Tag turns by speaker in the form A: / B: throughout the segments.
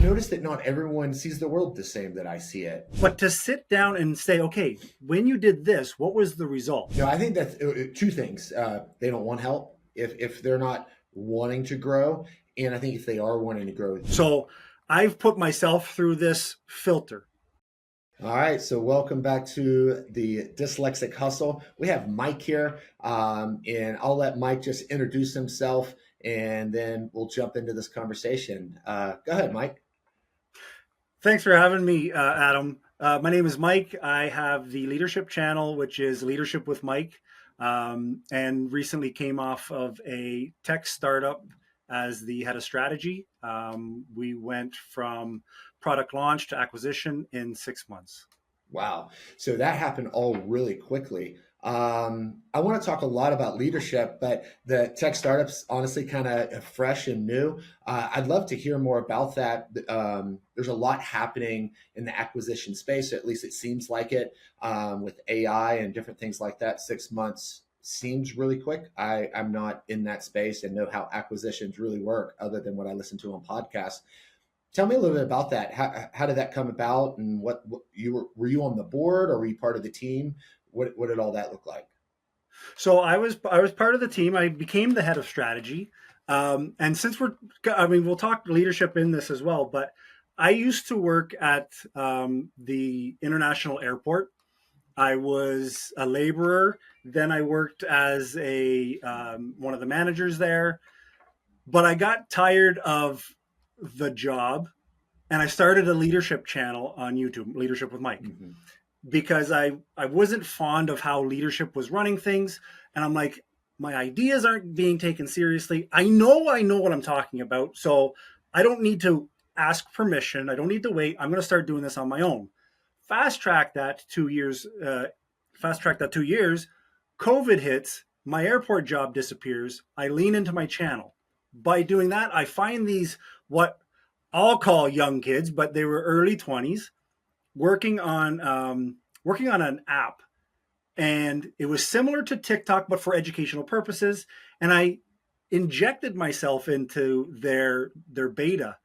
A: noticed that not everyone sees the world the same that I see it.
B: But to sit down and say, okay, when you did this, what was the result?
A: No, I think that's two things. They don't want help if they're not wanting to grow, and I think if they are wanting to grow.
B: So I've put myself through this filter.
A: All right, so welcome back to the Dyslexic Hustle. We have Mike here, and I'll let Mike just introduce himself, and then we'll jump into this conversation. Go ahead, Mike.
B: Thanks for having me, Adam. My name is Mike. I have the leadership channel, which is Leadership with Mike, and recently came off of a tech startup as the head of strategy. We went from product launch to acquisition in 6 months.
A: Wow. So that happened all really quickly. I want to talk a lot about leadership, but the tech startups honestly kind of fresh and new. I'd love to hear more about that. There's a lot happening in the acquisition space, at least it seems like it, with AI and different things like that. 6 months seems really quick. I'm not in that space and know how acquisitions really work other than what I listen to on podcasts. Tell me a little bit about that. How did that come about, and what you were you on the board, or were you part of the team? What did all that look like?
B: So I was part of the team. I became the head of strategy. And since we'll talk leadership in this as well, but I used to work at the international airport. I was a laborer. Then I worked as a one of the managers there. But I got tired of the job, and I started a leadership channel on YouTube, Leadership with Mike,
A: Mm-hmm.
B: because I wasn't fond of how leadership was running things, and I'm like, my ideas aren't being taken seriously. I know what I'm talking about, so I don't need to ask permission. I don't need to wait. I'm going to start doing this on my own. Fast track that 2 years. Fast track that 2 years. COVID hits. My airport job disappears. I lean into my channel. By doing that, I find these what I'll call young kids, but they were early 20s, working on an app, and it was similar to TikTok but for educational purposes. And I injected myself into their beta,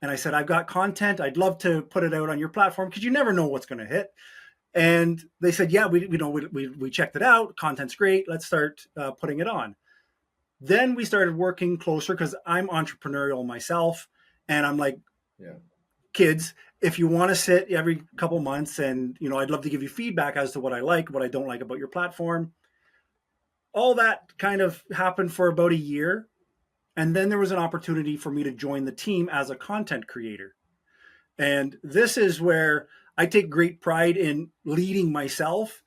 B: and I said, I've got content. I'd love to put it out on your platform because you never know what's going to hit. And they said, yeah, we checked it out. Content's great. Let's start putting it on. Then we started working closer because I'm entrepreneurial myself, and I'm like,
A: Yeah.
B: kids, if you want to sit every couple months, and I'd love to give you feedback as to what I like, what I don't like about your platform. All that kind of happened for about a year, and then there was an opportunity for me to join the team as a content creator. And this is where I take great pride in leading myself.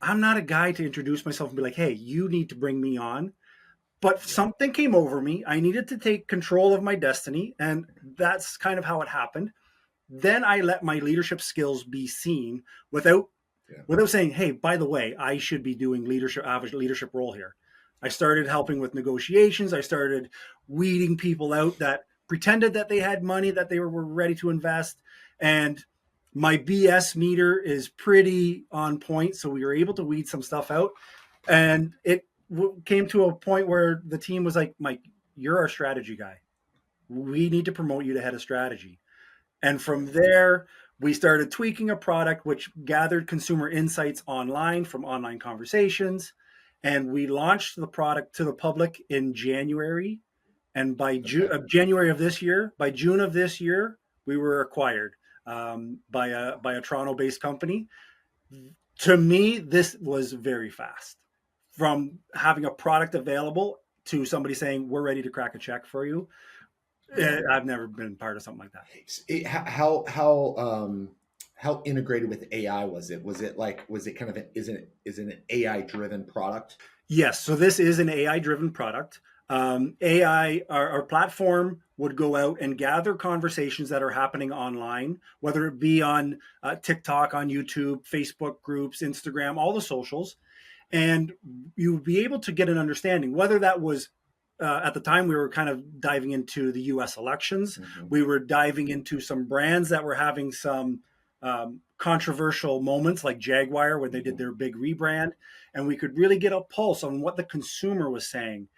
B: I'm not a guy to introduce myself and be like, hey, you need to bring me on. But something came over me. I needed to take control of my destiny, and that's kind of how it happened. Then I let my leadership skills be seen without
A: Yeah.
B: without saying, hey, by the way, I should be doing leadership. I have a leadership role here. I started helping with negotiations. I started weeding people out that pretended that they had money, that they were ready to invest. And my BS meter is pretty on point. So we were able to weed some stuff out. And it came to a point where the team was like, Mike, you're our strategy guy. We need to promote you to head of strategy. And from there, we started tweaking a product which gathered consumer insights online from online conversations. And we launched the product to the public in January. And by January of this year, by June of this year, we were acquired by a Toronto-based company. To me, this was very fast. From having a product available to somebody saying, we're ready to crack a check for you. I've never been part of something like that.
A: How integrated with AI was it? Was it kind of is it an AI driven product?
B: Yes. So this is an AI driven product. Our platform would go out and gather conversations that are happening online, whether it be on TikTok, on YouTube, Facebook groups, Instagram, all the socials. And you would be able to get an understanding, whether that was at the time we were kind of diving into the US elections.
A: Mm-hmm.
B: We were diving into some brands that were having some controversial moments like Jaguar when they did their big rebrand. And we could really get a pulse on what the consumer was saying.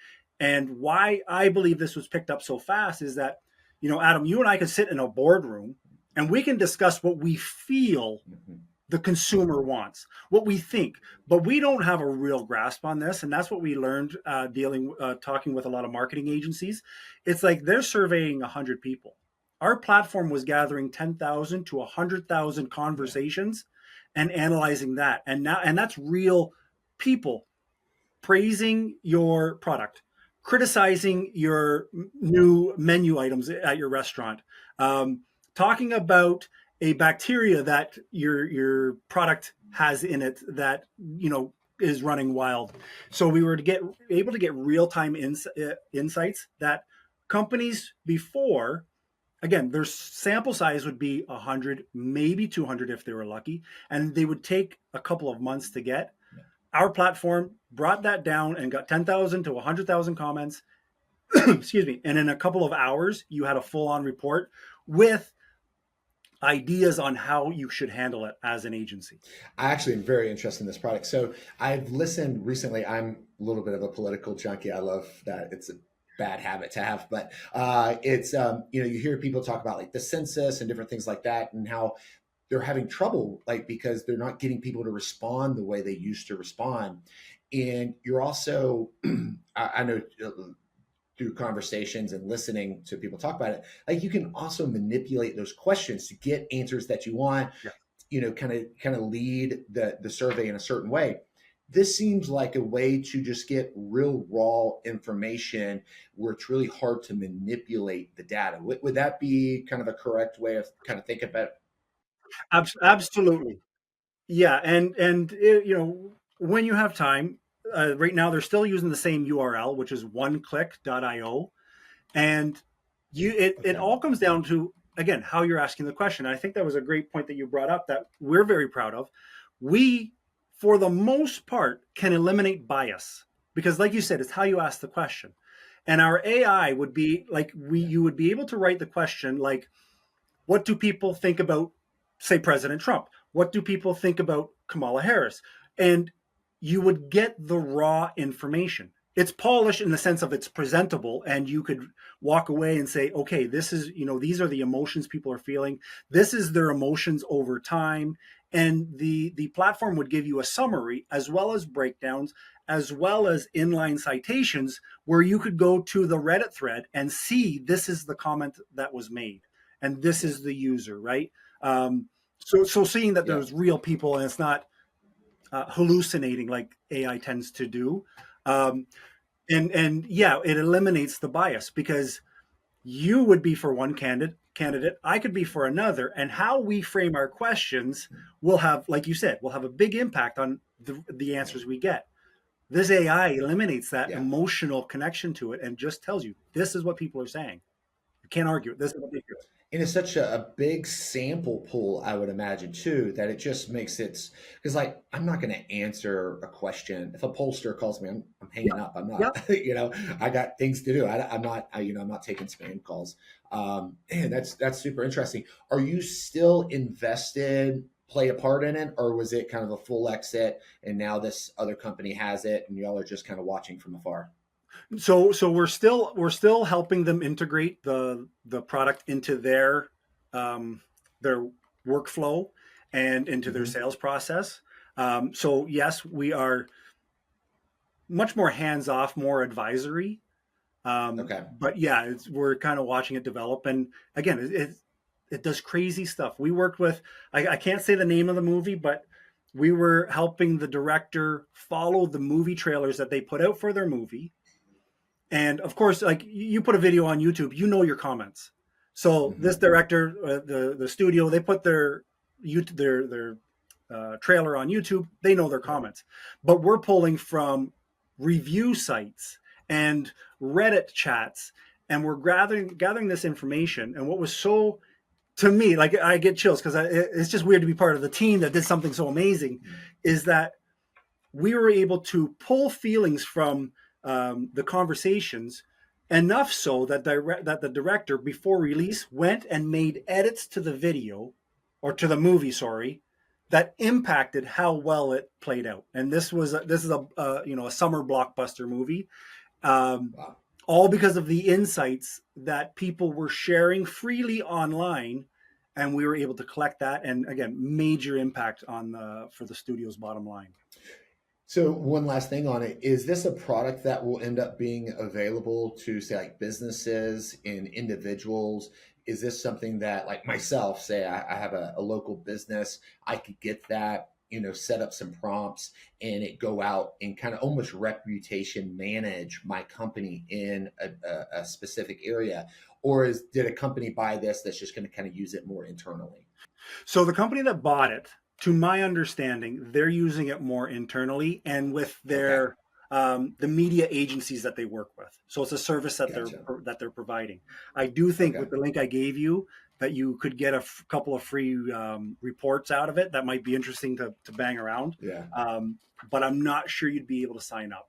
B: And why I believe this was picked up so fast is that, Adam, you and I could sit in a boardroom and we can discuss what we feel
A: Mhm.
B: the consumer wants, what we think, but we don't have a real grasp on this. And that's what we learned talking with a lot of marketing agencies. It's like they're surveying 100 people. Our platform was gathering 10,000 to 100,000
A: Yeah.
B: conversations and analyzing that. And that's real people praising your product, criticizing your new menu items at your restaurant, um, talking about a bacteria that your product has in it that is running wild. So we were able to get real time insights that companies before, again, their sample size would be 100, maybe 200 if they were lucky, and they would take a couple of months to get. Our platform brought that down and got 10,000 to 100,000 comments. Excuse me. And in a couple of hours, you had a full on report with ideas on how you should handle it as an agency.
A: I actually am very interested in this product. So I've listened recently. I'm a little bit of a political junkie. I love that. It's a bad habit to have, but it's you hear people talk about like the census and different things like that, and how they're having trouble, like because they're not getting people to respond the way they used to respond. And you're also, I know through conversations and listening to people talk about it, like you can also manipulate those questions to get answers that you want,
B: Yeah.
A: kind of lead the survey in a certain way. This seems like a way to just get real raw information where it's really hard to manipulate the data. Would that be kind of a correct way of kind of thinking about it?
B: Absolutely. Yeah. And when you have time, right now they're still using the same URL, which is oneclick.io. And it
A: Okay.
B: all comes down to, again, how you're asking the question. And I think that was a great point that you brought up that we're very proud of. We, for the most part, can eliminate bias because, like you said, it's how you ask the question. And our AI would be like
A: Yeah.
B: you would be able to write the question like, what do people think about, say, President Trump? What do people think about Kamala Harris? And you would get the raw information. It's polished in the sense of it's presentable, and you could walk away and say, okay, this is, these are the emotions people are feeling. This is their emotions over time. And the platform would give you a summary as well as breakdowns, as well as inline citations where you could go to the Reddit thread and see this is the comment that was made and this
A: Yeah.
B: is the user, right? So seeing that
A: Yeah.
B: there's real people and it's not hallucinating like AI tends to do, um, and yeah, it eliminates the bias because you would be for one candidate, I could be for another, and how we frame our questions will have, like you said, will have a big impact on the answers we get. This AI eliminates that
A: Yeah.
B: emotional connection to it and just tells you this is what people are saying. You can't argue it. This is what they feel.
A: And it's such a big sample pool, I would imagine too, that it just makes it because like I'm not going to answer a question if a pollster calls me. I'm hanging up. I'm
B: Yeah.
A: not. I got things to do. I'm not. I'm not taking spam calls. Man, that's super interesting. Are you still invested? Play a part in it, or was it kind of a full exit, and now this other company has it, and y'all are just kind of watching from afar?
B: So we're still helping them integrate the product into their workflow and into their
A: Hmm.
B: sales process. So yes, we are much more hands off, more advisory.
A: Okay.
B: But yeah, we're kind of watching it develop. And again, it does crazy stuff. We worked with, I can't say the name of the movie, but we were helping the director follow the movie trailers that they put out for their movie. And of course, like you put a video on YouTube, your comments. So this
A: Hmm.
B: director, the studio, they put their trailer on YouTube. They know their
A: Yeah.
B: comments, but we're pulling from review sites and Reddit chats, and we're gathering this information. And what was so, to me, like I get chills because it's just weird to be part of the team that did something so amazing, is that we were able to pull feelings from the conversations enough so that the director before release went and made edits to the video or to the movie, sorry, that impacted how well it played out. And this is a summer blockbuster movie. Um,
A: Wow.
B: all because of the insights that people were sharing freely online, and we were able to collect that. And again, major impact on for the studio's bottom line.
A: So one last thing on it, is this a product that will end up being available to say like businesses and individuals? Is this something that like myself, say I have a local business, I could get that, set up some prompts and it go out and kind of almost reputation manage my company in a specific area? Or did a company buy this that's just going to kind of use it more internally?
B: So the company that bought it, to my understanding, they're using it more internally and with
A: Okay,
B: their the media agencies that they work with. So it's a service that
A: gotcha.
B: they're providing. I do think
A: Okay,
B: with the link I gave you that you could get a couple of free reports out of it. That might be interesting to bang around.
A: yeah.
B: But I'm not sure you'd be able to sign up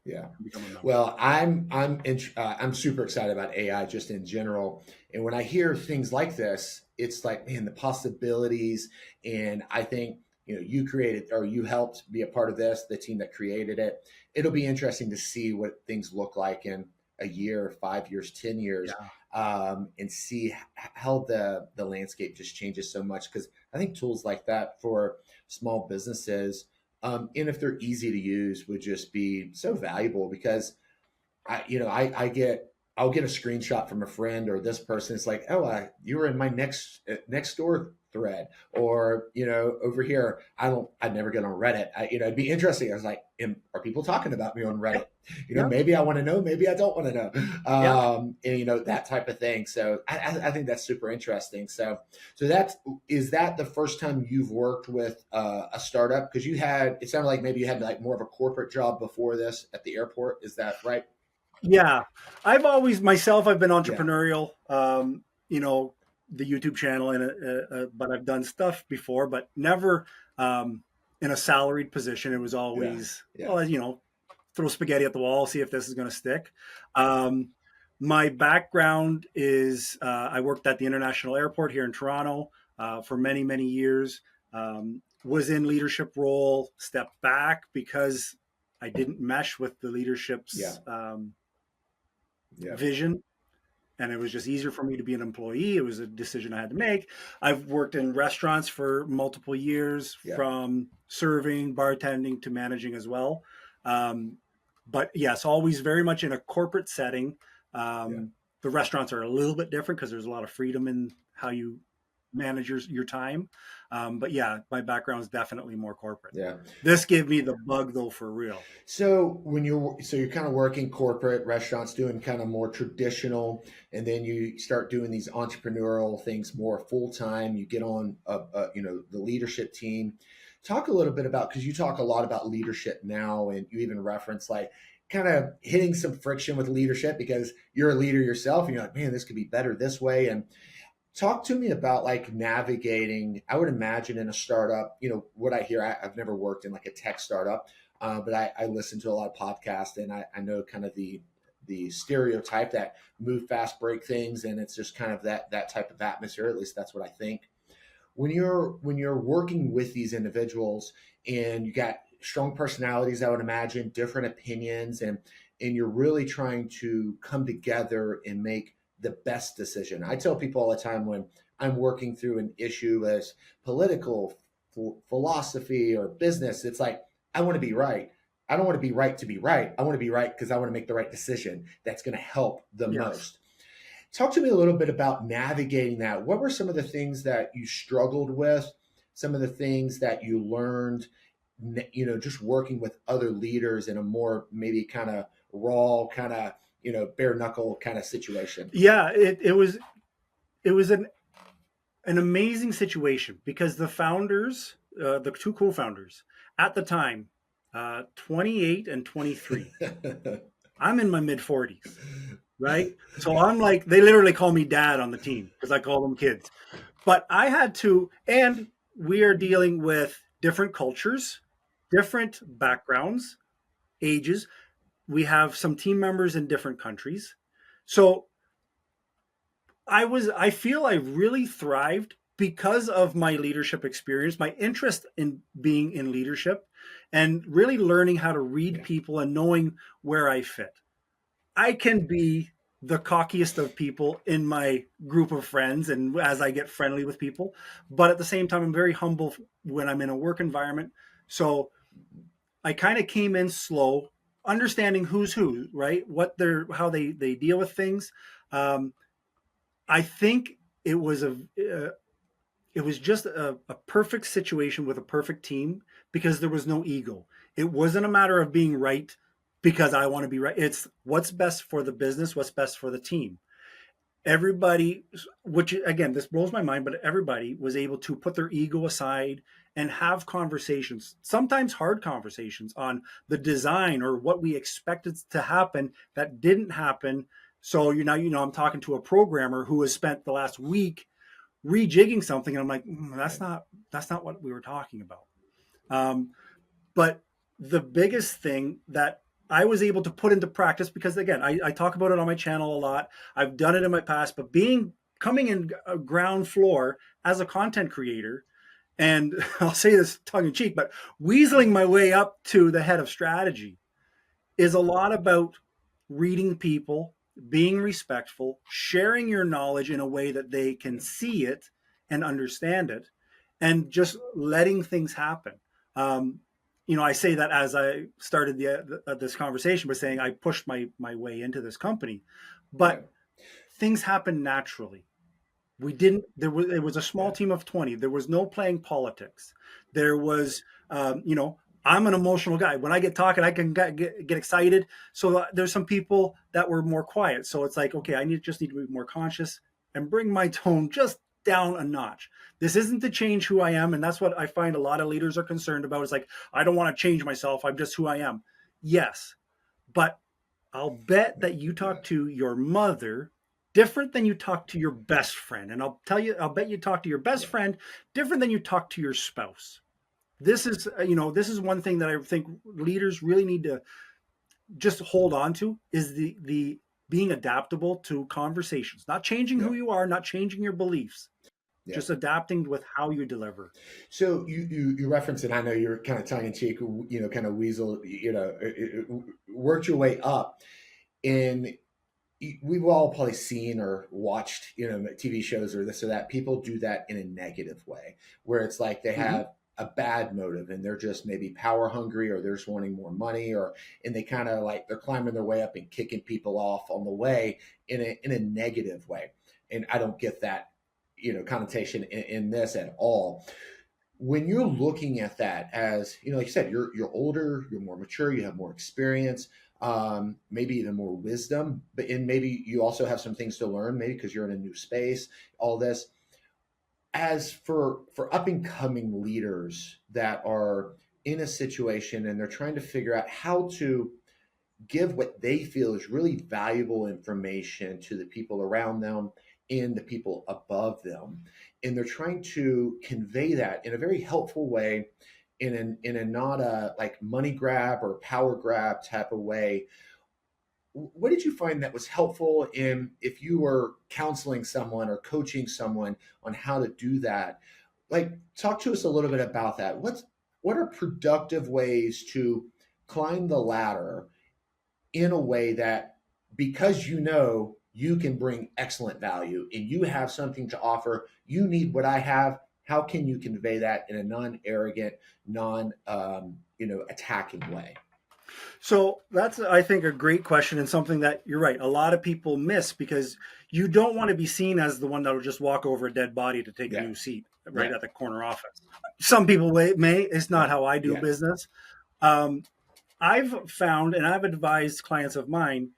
A: Yeah.
B: and become a member.
A: Well, I'm super excited about AI just in general, and when I hear things like this, it's like, man, the possibilities. And I think you created or you helped be a part of this, the team that created it. It'll be interesting to see what things look like in a year, 5 years, 10 years,
B: Yeah.
A: and see how the landscape just changes so much. Because I think tools like that for small businesses, and if they're easy to use, would just be so valuable. Because I'll get a screenshot from a friend or this person. It's like, oh, you were in my next door thread, or over here. I'd never get on Reddit. It'd be interesting. I was like, are people talking about me on Reddit?
B: Yep. Yep.
A: Maybe I want to know, maybe I don't want to know,
B: Yep.
A: and that type of thing. So I think that's super interesting. So is that the first time you've worked with a startup? Because it sounded like maybe you had like more of a corporate job before this at the airport. Is that right?
B: Yeah, I've been
A: Yeah.
B: entrepreneurial. The YouTube channel, but I've done stuff before, but never in a salaried position. It was
A: Yeah.
B: always,
A: Yeah.
B: well, throw spaghetti at the wall, see if this is going to stick. Um, my background is I worked at the international airport here in Toronto for many, many years. Was in leadership role, stepped back because I didn't mesh with the
A: Yeah.
B: leadership's
A: Yeah.
B: vision, and it was just easier for me to be an employee. It was a decision I had to make. I've worked in restaurants for multiple years,
A: Yeah.
B: from serving, bartending to managing as well. Um, but yes, always very much in a corporate setting.
A: Yeah.
B: The restaurants are a little bit different because there's a lot of freedom in how you manage your time. But yeah, my background is definitely more corporate.
A: Yeah.
B: This gave me the bug though, for real.
A: So you're kind of working corporate restaurants, doing kind of more traditional, and then you start doing these entrepreneurial things more full time. You get on the leadership team. Talk a little bit about, because you talk a lot about leadership now, and you even reference like kind of hitting some friction with leadership because you're a leader yourself, and you're like, man, this could be better this way. And talk to me about like navigating. I would imagine in a startup, what I hear, I've never worked in like a tech startup, but I listen to a lot of podcasts, and I know kind of the stereotype that move fast, break things, and it's just kind of that type of atmosphere. At least that's what I think. When you're working with these individuals, and you got strong personalities, I would imagine different opinions, and you're really trying to come together and make the best decision. I tell people all the time when I'm working through an issue as political, philosophy, or business, it's like, I want to be right. I don't want to be right to be right. I want to be right because I want to make the right decision that's going to help the
B: Yes.
A: most. Talk to me a little bit about navigating that. What were some of the things that you struggled with? Some of the things that you learned, just working with other leaders in a more maybe kind of raw, kind of, bare knuckle kind of situation.
B: Yeah, it was an amazing situation because the founders, the two co-founders at the time, 28 and 23. I'm in my mid 40s, right? So I'm like, they literally call me dad on the team because I call them kids. But I had to, and we are dealing with different cultures, different backgrounds, ages. We have some team members in different countries. So I feel I really thrived because of my leadership experience, my interest in being in leadership, and really learning how to read
A: Yeah.
B: people and knowing where I fit. I can be the cockiest of people in my group of friends and as I get friendly with people, but at the same time, I'm very humble when I'm in a work environment. So I kind of came in slow, understanding who's who, right? What they're, how they deal with things. Um, I think it was a, it was just a perfect situation with a perfect team because there was no ego. It wasn't a matter of being right because I want to be right. It's what's best for the business, what's best for the team. Everybody, which again, this blows my mind, but everybody was able to put their ego aside and have conversations, sometimes hard conversations on the design or what we expected to happen that didn't happen. So I'm talking to a programmer who has spent the last week rejigging something, and I'm like, that's not what we were talking about. Um, but the biggest thing that I was able to put into practice, because again, I talk about it on my channel a lot. I've done it in my past, but coming in ground floor as a content creator, and I'll say this tongue in cheek, but weaseling my way up to the head of strategy is a lot about reading people, being respectful, sharing your knowledge in a way that they can see it and understand it, and just letting things happen. Um, I say that as I started this conversation by saying I pushed my way into this company,
A: Yeah.
B: but things happen naturally. We didn't. It was a small
A: Yeah.
B: team of 20. There was no playing politics. There was, I'm an emotional guy. When I get talking, I can get excited. So there's some people that were more quiet. So it's like, okay, just need to be more conscious and bring my tone just down a notch. This isn't to change who I am, and that's what I find a lot of leaders are concerned about. It's like, I don't want to change myself. I'm just who I am. Yes, but I'll bet that you
A: Yeah.
B: talk to your mother different than you talk to your best friend. And I'll bet you talk to your best
A: Yeah.
B: friend different than you talk to your spouse. This is one thing that I think leaders really need to just hold on to is the being adaptable to conversations, not changing
A: Yeah.
B: who you are, not changing your beliefs,
A: Yeah.
B: just adapting with how you deliver.
A: So you referenced, and I know you're kind of tongue in cheek, kind of weasel, worked your way up. In We've all probably seen or watched, TV shows or this or that. People do that in a negative way, where it's like they
B: Mm-hmm.
A: have a bad motive and they're just maybe power hungry or they're just wanting more money, or and they kind of like they're climbing their way up and kicking people off on the way in a negative way. And I don't get that, connotation in this at all. When you're looking at that, as like you said, you're older, you're more mature, you have more experience, maybe even more wisdom, but and maybe you also have some things to learn, maybe because you're in a new space, all this. As for up and coming leaders that are in a situation and they're trying to figure out how to give what they feel is really valuable information to the people around them and the people above them. And they're trying to convey that in a very helpful way, in a not a like money grab or power grab type of way. What did you find that was helpful in if you were counseling someone or coaching someone on how to do that? Like, talk to us a little bit about that. What are productive ways to climb the ladder in a way that, because you can bring excellent value and you have something to offer, you need what I have, how can you convey that in a non-arrogant, non attacking way?
B: So that's, I think, a great question and something that you're right. A lot of people miss because you don't want to be seen as the one that will just walk over a dead body to take a
A: Yeah.
B: new seat right
A: Yeah.
B: at the corner office. Some people may. It's not
A: Yeah.
B: how I do
A: Yeah.
B: business. Um, I've found and I've advised clients of mine,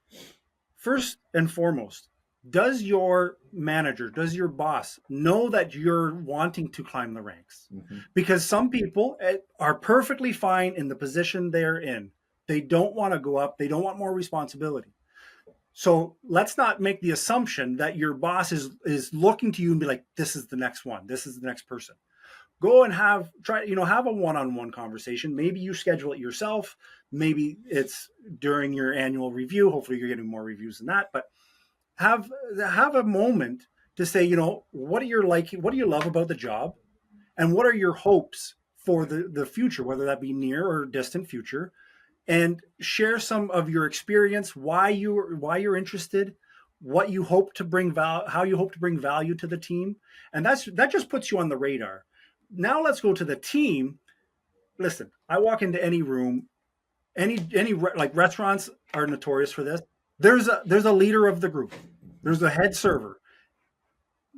B: first and foremost, does your manager, does your boss know that you're wanting to climb the ranks?
A: Hmm.
B: Because some people are perfectly fine in the position they're in. They don't want to go up, they don't want more responsibility. So let's not make the assumption that your boss is looking to you and be like, this is the next one, this is the next person. Go and have a one-on-one conversation. Maybe you schedule it yourself. Maybe it's during your annual review. Hopefully you're getting more reviews than that, but have have a moment to say, what do you like, what do you love about the job, and what are your hopes for
A: Yeah.
B: the future, whether that be near or distant future, and share some of your experience, why you're interested, what you hope to bring how you hope to bring value to the team, and that just puts you on the radar. Now let's go to the team. Listen, I walk into any room, like restaurants are notorious for this. There's a leader of the group. There's a head server.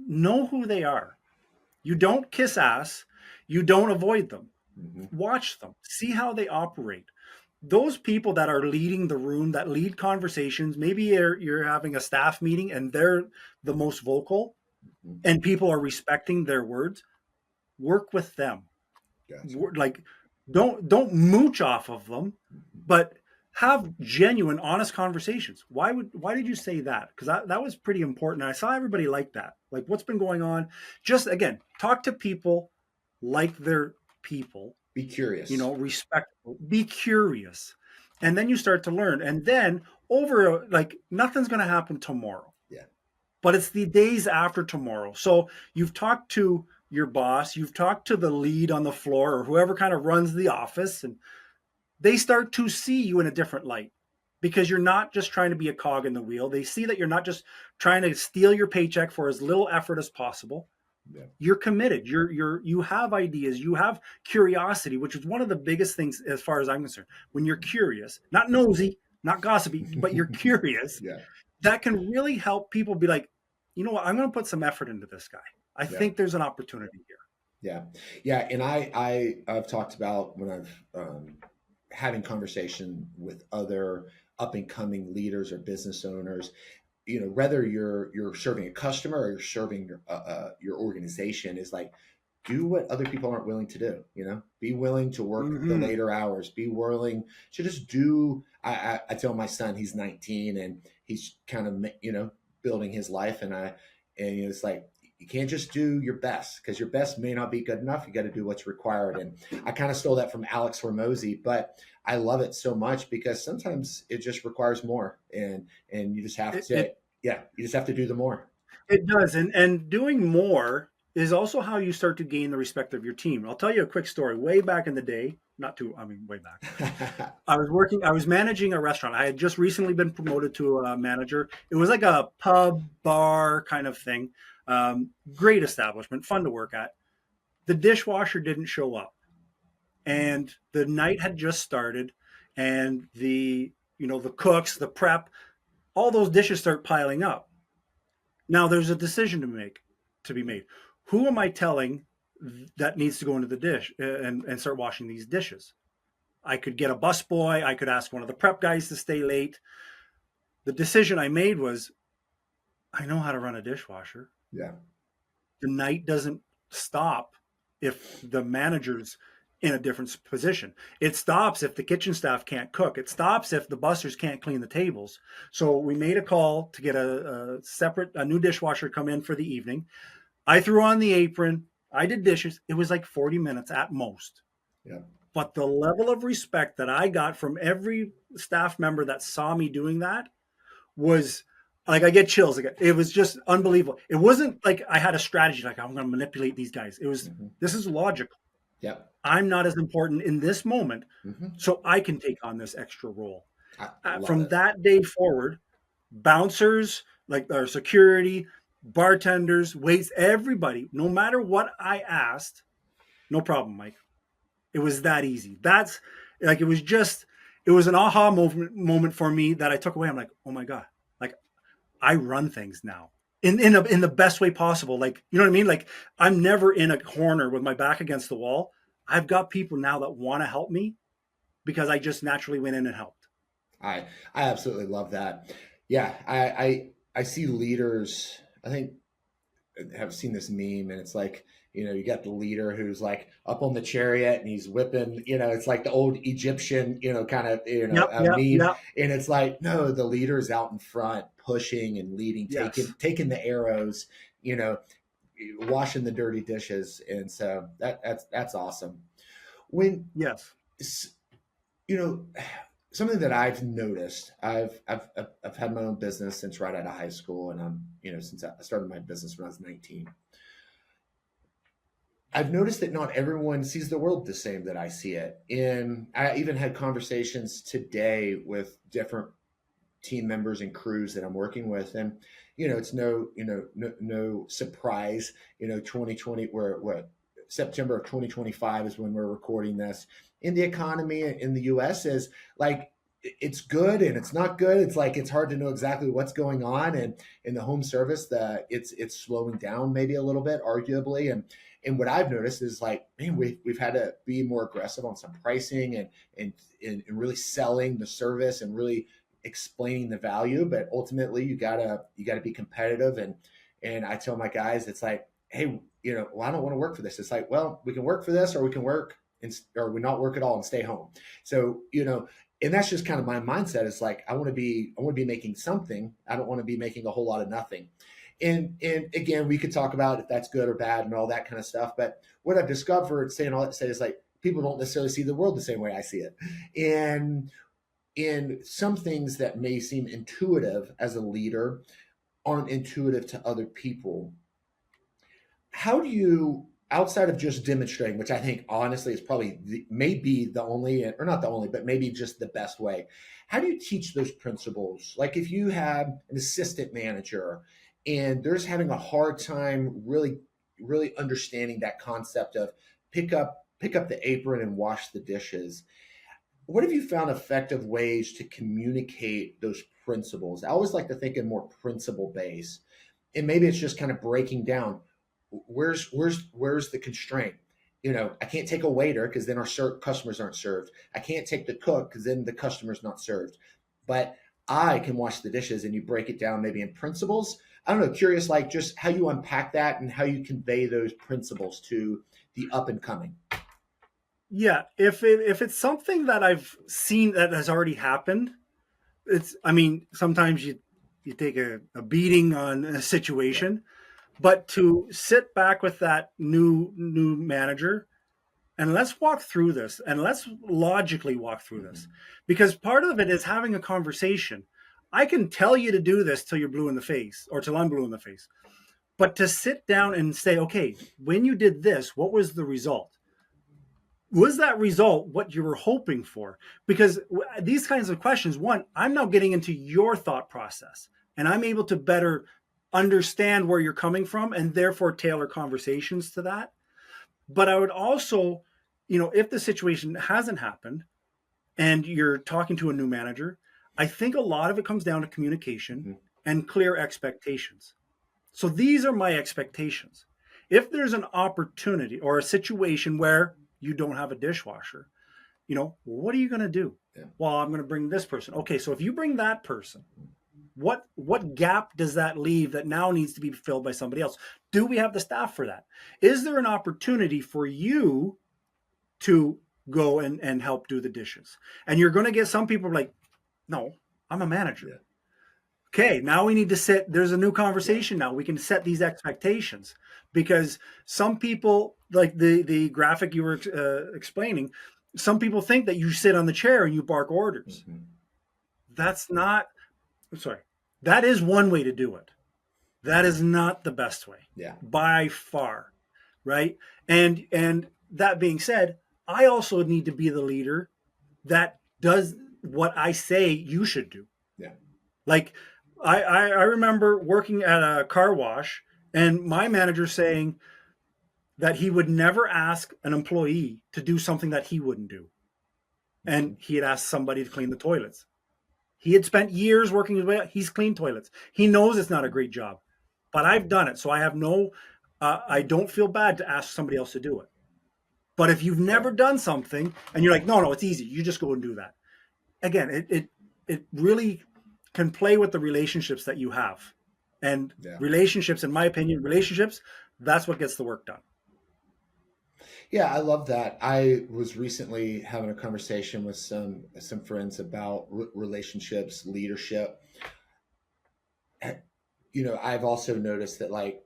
B: Know who they are. You don't kiss ass. You don't avoid them.
A: Mhm.
B: Watch them. See how they operate. Those people that are leading the room, that lead conversations, maybe you're having a staff meeting and they're the most vocal
A: Mhm.
B: and people are respecting their words, work with them.
A: Gotcha.
B: Like don't mooch off of them,
A: Mhm.
B: but have genuine, honest conversations. Why did you say that? Because that was pretty important. I saw everybody like that. Like what's been going on. Just again, talk to people like they're people,
A: Be curious.
B: respectful, be curious. And then you start to learn. And then over like nothing's going to happen tomorrow,
A: Yeah.
B: but it's the days after tomorrow. So you've talked to your boss, you've talked to the lead on the floor or whoever kind of runs the office, and they start to see you in a different light because you're not just trying to be a cog in the wheel. They see that you're not just trying to steal your paycheck for as little effort as possible.
A: Yeah.
B: You're committed. You have ideas. You have curiosity, which is one of the biggest things as far as I'm concerned. When you're curious, not nosy, not gossipy, but you're curious,
A: Yeah.
B: that can really help people be like, you know what, I'm going to put some effort into this guy. I
A: Yeah.
B: think there's an opportunity here.
A: Yeah. Yeah. And I've talked about when I've having conversation with other up and coming leaders or business owners, whether you're serving a customer or you're serving your organization, is like, do what other people aren't willing to do. Be willing to work the
B: Mm-hmm.
A: later hours, be willing to just do. I tell my son, he's 19 and he's kind of building his life, and it's like, you can't just do your best because your best may not be good enough. You got to do what's required. And I kind of stole that from Alex Hormozy, but I love it so much because sometimes it just requires more, and you just have
B: It,
A: to,
B: it
A: yeah, you just have to do the more.
B: It does, and doing more is also how you start to gain the respect of your team. I'll tell you a quick story. Way back in the day, not too, I mean, way back. I was managing a restaurant. I had just recently been promoted to a manager. It was like a pub bar kind of thing. Great establishment, fun to work at. The dishwasher didn't show up, and the night had just started, and the cooks, the prep, all those dishes start piling up. Now there's a decision to be made. Who am I telling that needs to go into the dish and start washing these dishes? I could get a busboy. I could ask one of the prep guys to stay late. The decision I made was, I know how to run a dishwasher.
A: Yeah.
B: The night doesn't stop if the manager's in a different position. It stops if the kitchen staff can't cook. It stops if the busters can't clean the tables. So we made a call to get a new dishwasher come in for the evening. I threw on the apron. I did dishes. It was like 40 minutes at most.
A: Yeah.
B: But the level of respect that I got from every staff member that saw me doing that was like, I get chills again. It was just unbelievable. It wasn't like I had a strategy, like I'm going to manipulate these guys. It was,
A: Hmm.
B: this is logical.
A: Yep.
B: I'm not as important in this moment,
A: Hmm.
B: so I can take on this extra role.
A: I love
B: From
A: it.
B: that day forward, bouncers, like our security, bartenders, waits, everybody, no matter what I asked, no problem, Mike. It was that easy. That's like, it was an aha moment for me that I took away. I'm like, oh my God, like I run things now in the best way possible. Like, you know what I mean? Like I'm never in a corner with my back against the wall. I've got people now that want to help me because I just naturally went in and helped.
A: I I absolutely love that. Yeah. I see leaders. I think have seen this meme, and it's like, you got the leader who's like up on the chariot and he's whipping, it's like the old Egyptian, kind of,
B: Yep,
A: a
B: yep,
A: meme.
B: yep.
A: And it's like, no, the leader's out in front pushing and leading, taking
B: Yes,
A: taking the arrows, you know washing the dirty dishes. And so that's awesome. When
B: yes.
A: you know something that I've noticed, I've had my own business since right out of high school, and since I started my business when I was 19. I've noticed that not everyone sees the world the same that I see it. And I even had conversations today with different team members and crews that I'm working with. And, it's no surprise, 2020, what, September of 2025 is when we're recording this. In the economy in the US is like, it's good and it's not good. It's like, it's hard to know exactly what's going on. And in the home service, it's slowing down maybe a little bit, arguably. And what I've noticed is like, man, we've had to be more aggressive on some pricing and really selling the service and really explaining the value. But ultimately, you gotta be competitive. And I tell my guys, it's like, hey, well, I don't want to work for this. It's like, well, we can work for this, or we can work or we not work at all and stay home. So and that's just kind of my mindset. It's like I want to be making something. I don't want to be making a whole lot of nothing. And again, we could talk about if that's good or bad and all that kind of stuff. But what I've discovered, saying all that to say, is like people don't necessarily see the world the same way I see it. And in some things that may seem intuitive as a leader aren't intuitive to other people. How do you, outside of just demonstrating, which I think honestly is probably maybe the only, or not the only, but maybe just the best way, how do you teach those principles? Like if you have an assistant manager and they're just having a hard time really understanding that concept of pick up the apron and wash the dishes, what have you found effective ways to communicate those principles? I always like to think in more principle based, and maybe it's just kind of breaking down where's the constraint. I can't take a waiter because then our customers aren't served. I can't take the cook because then the customer's not served. But I can wash the dishes, and you break it down maybe in principles. I don't know, curious, like just how you unpack that and how you convey those principles to the up and coming.
B: Yeah, if it's something that I've seen that has already happened, I mean, sometimes you take a beating on a situation, but to sit back with that new manager and let's walk through this and let's logically walk through this, because part of it is having a conversation. I can tell you to do this till you're blue in the face or till I'm blue in the face, but to sit down and say, okay, when you did this, what was the result? Was that result what you were hoping for? Because these kinds of questions, one, I'm now getting into your thought process and I'm able to better understand where you're coming from and therefore tailor conversations to that. But I would also, if the situation hasn't happened and you're talking to a new manager, I think a lot of it comes down to communication and clear expectations. So these are my expectations. If there's an opportunity or a situation where you don't have a dishwasher, what are you going to do?
A: Yeah.
B: Well, I'm going to bring this person. Okay, so if you bring that person, what gap does that leave that now needs to be filled by somebody else? Do we have the staff for that? Is there an opportunity for you to go and help do the dishes? And you're going to get some people like, no, I'm a manager. Yeah. Okay, now we need to set, there's a new conversation now. We can set these expectations, because some people, like the graphic you were explaining, some people think that you sit on the chair and you bark orders. That's not, sorry, that is one way to do it. That is not the best way.
A: Yeah.
B: By far, right? And that being said, I also need to be the leader that does what I say you should do.
A: Yeah.
B: Like, I remember working at a car wash and my manager saying that he would never ask an employee to do something that he wouldn't do. And he had asked somebody to clean the toilets. He had spent years working his way up. He's cleaned toilets. He knows it's not a great job, but I've done it. So I have I don't feel bad to ask somebody else to do it. But if you've never done something and you're like, no, it's easy, you just go and do that. Again, it really can play with the relationships that you have. And relationships, in my opinion, that's what gets the work done.
A: Yeah, I love that. I was recently having a conversation with some friends about relationships, leadership. I've also noticed that like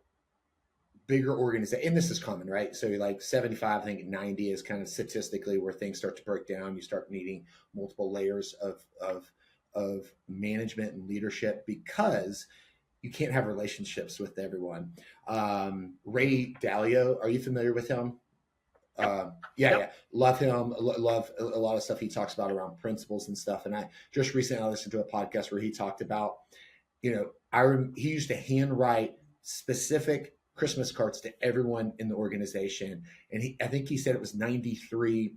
A: bigger organizations, and this is common, right? So like 75, I think 90 is kind of statistically where things start to break down. You start needing multiple layers of management and leadership, because you can't have relationships with everyone. Ray Dalio, are you familiar with him?
B: Yep.
A: Yeah,
B: Yep.
A: yeah, love him. Love a lot of stuff he talks about around principles and stuff. And I just recently listened to a podcast where he talked about, he used to handwrite specific Christmas cards to everyone in the organization, and I think he said it was 93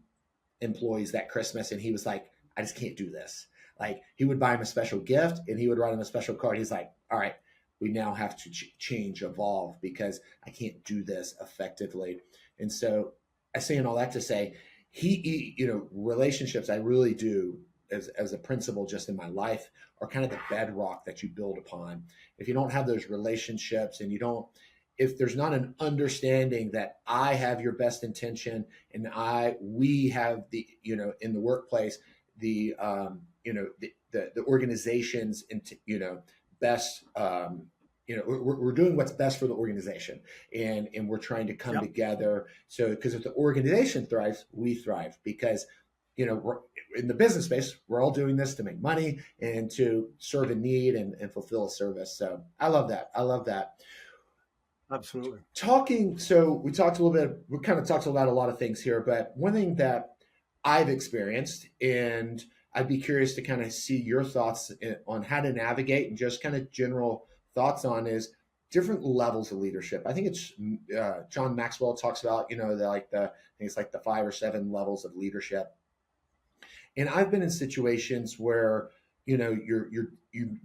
A: employees that Christmas, and he was like, I just can't do this. Like, he would buy him a special gift, and he would write him a special card. He's like, all right, we now have to change, evolve, because I can't do this effectively. And so I say all that to say, relationships, I really do, as a principle just in my life, are kind of the bedrock that you build upon. If you don't have those relationships, and if there's not an understanding that I have your best intention, and we have in the workplace, the organization's, best, we're doing what's best for the organization, and we're trying to come together. So, because if the organization thrives, we thrive, because we're in the business space, we're all doing this to make money and to serve a need and fulfill a service. So I love that.
B: Absolutely.
A: So we talked a little bit, we kind of talked about a lot of things here, but one thing that I've experienced, and I'd be curious to kind of see your thoughts on how to navigate, and just kind of general thoughts on, is different levels of leadership. I think it's John Maxwell talks about, I think it's like the 5 or 7 levels of leadership. And I've been in situations where, you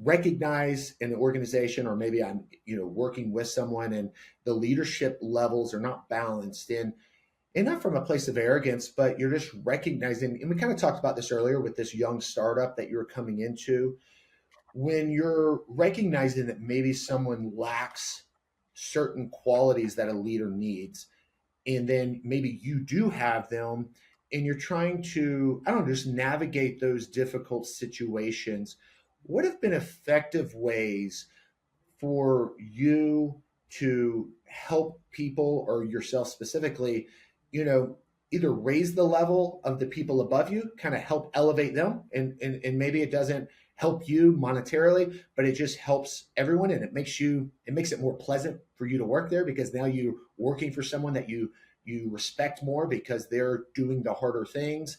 A: recognize in the organization, or maybe I'm, working with someone, and the leadership levels are not balanced, and not from a place of arrogance, but you're just recognizing, and we kind of talked about this earlier with this young startup that you're coming into, when you're recognizing that maybe someone lacks certain qualities that a leader needs, and then maybe you do have them, and you're trying to, I don't know, just navigate those difficult situations. What have been effective ways for you to help people, or yourself specifically, either raise the level of the people above you, kind of help elevate them, and maybe it doesn't help you monetarily, but it just helps everyone, and it makes it more pleasant for you to work there, because now you're working for someone that you respect more, because they're doing the harder things.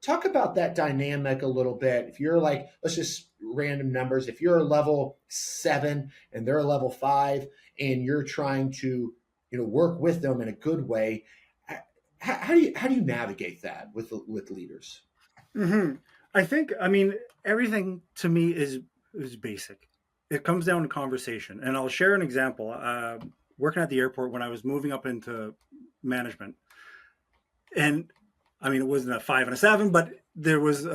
A: Talk about that dynamic a little bit. If you're like, let's just random numbers, if you're a level 7 and they're a level 5, and you're trying to work with them in a good way, how do you navigate that with leaders?
B: Mm-hmm. Everything to me is basic. It comes down to conversation, and I'll share an example. Working at the airport, when I was moving up into management, and it wasn't a 5 and a 7, but there was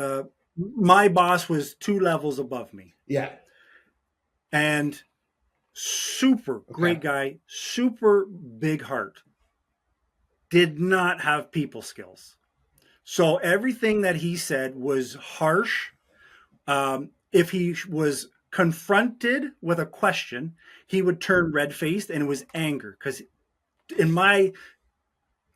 B: my boss was 2 levels above me.
A: Yeah.
B: And super great guy, super big heart, did not have people skills. So everything that he said was harsh. If he was confronted with a question, he would turn red-faced, and it was anger. Because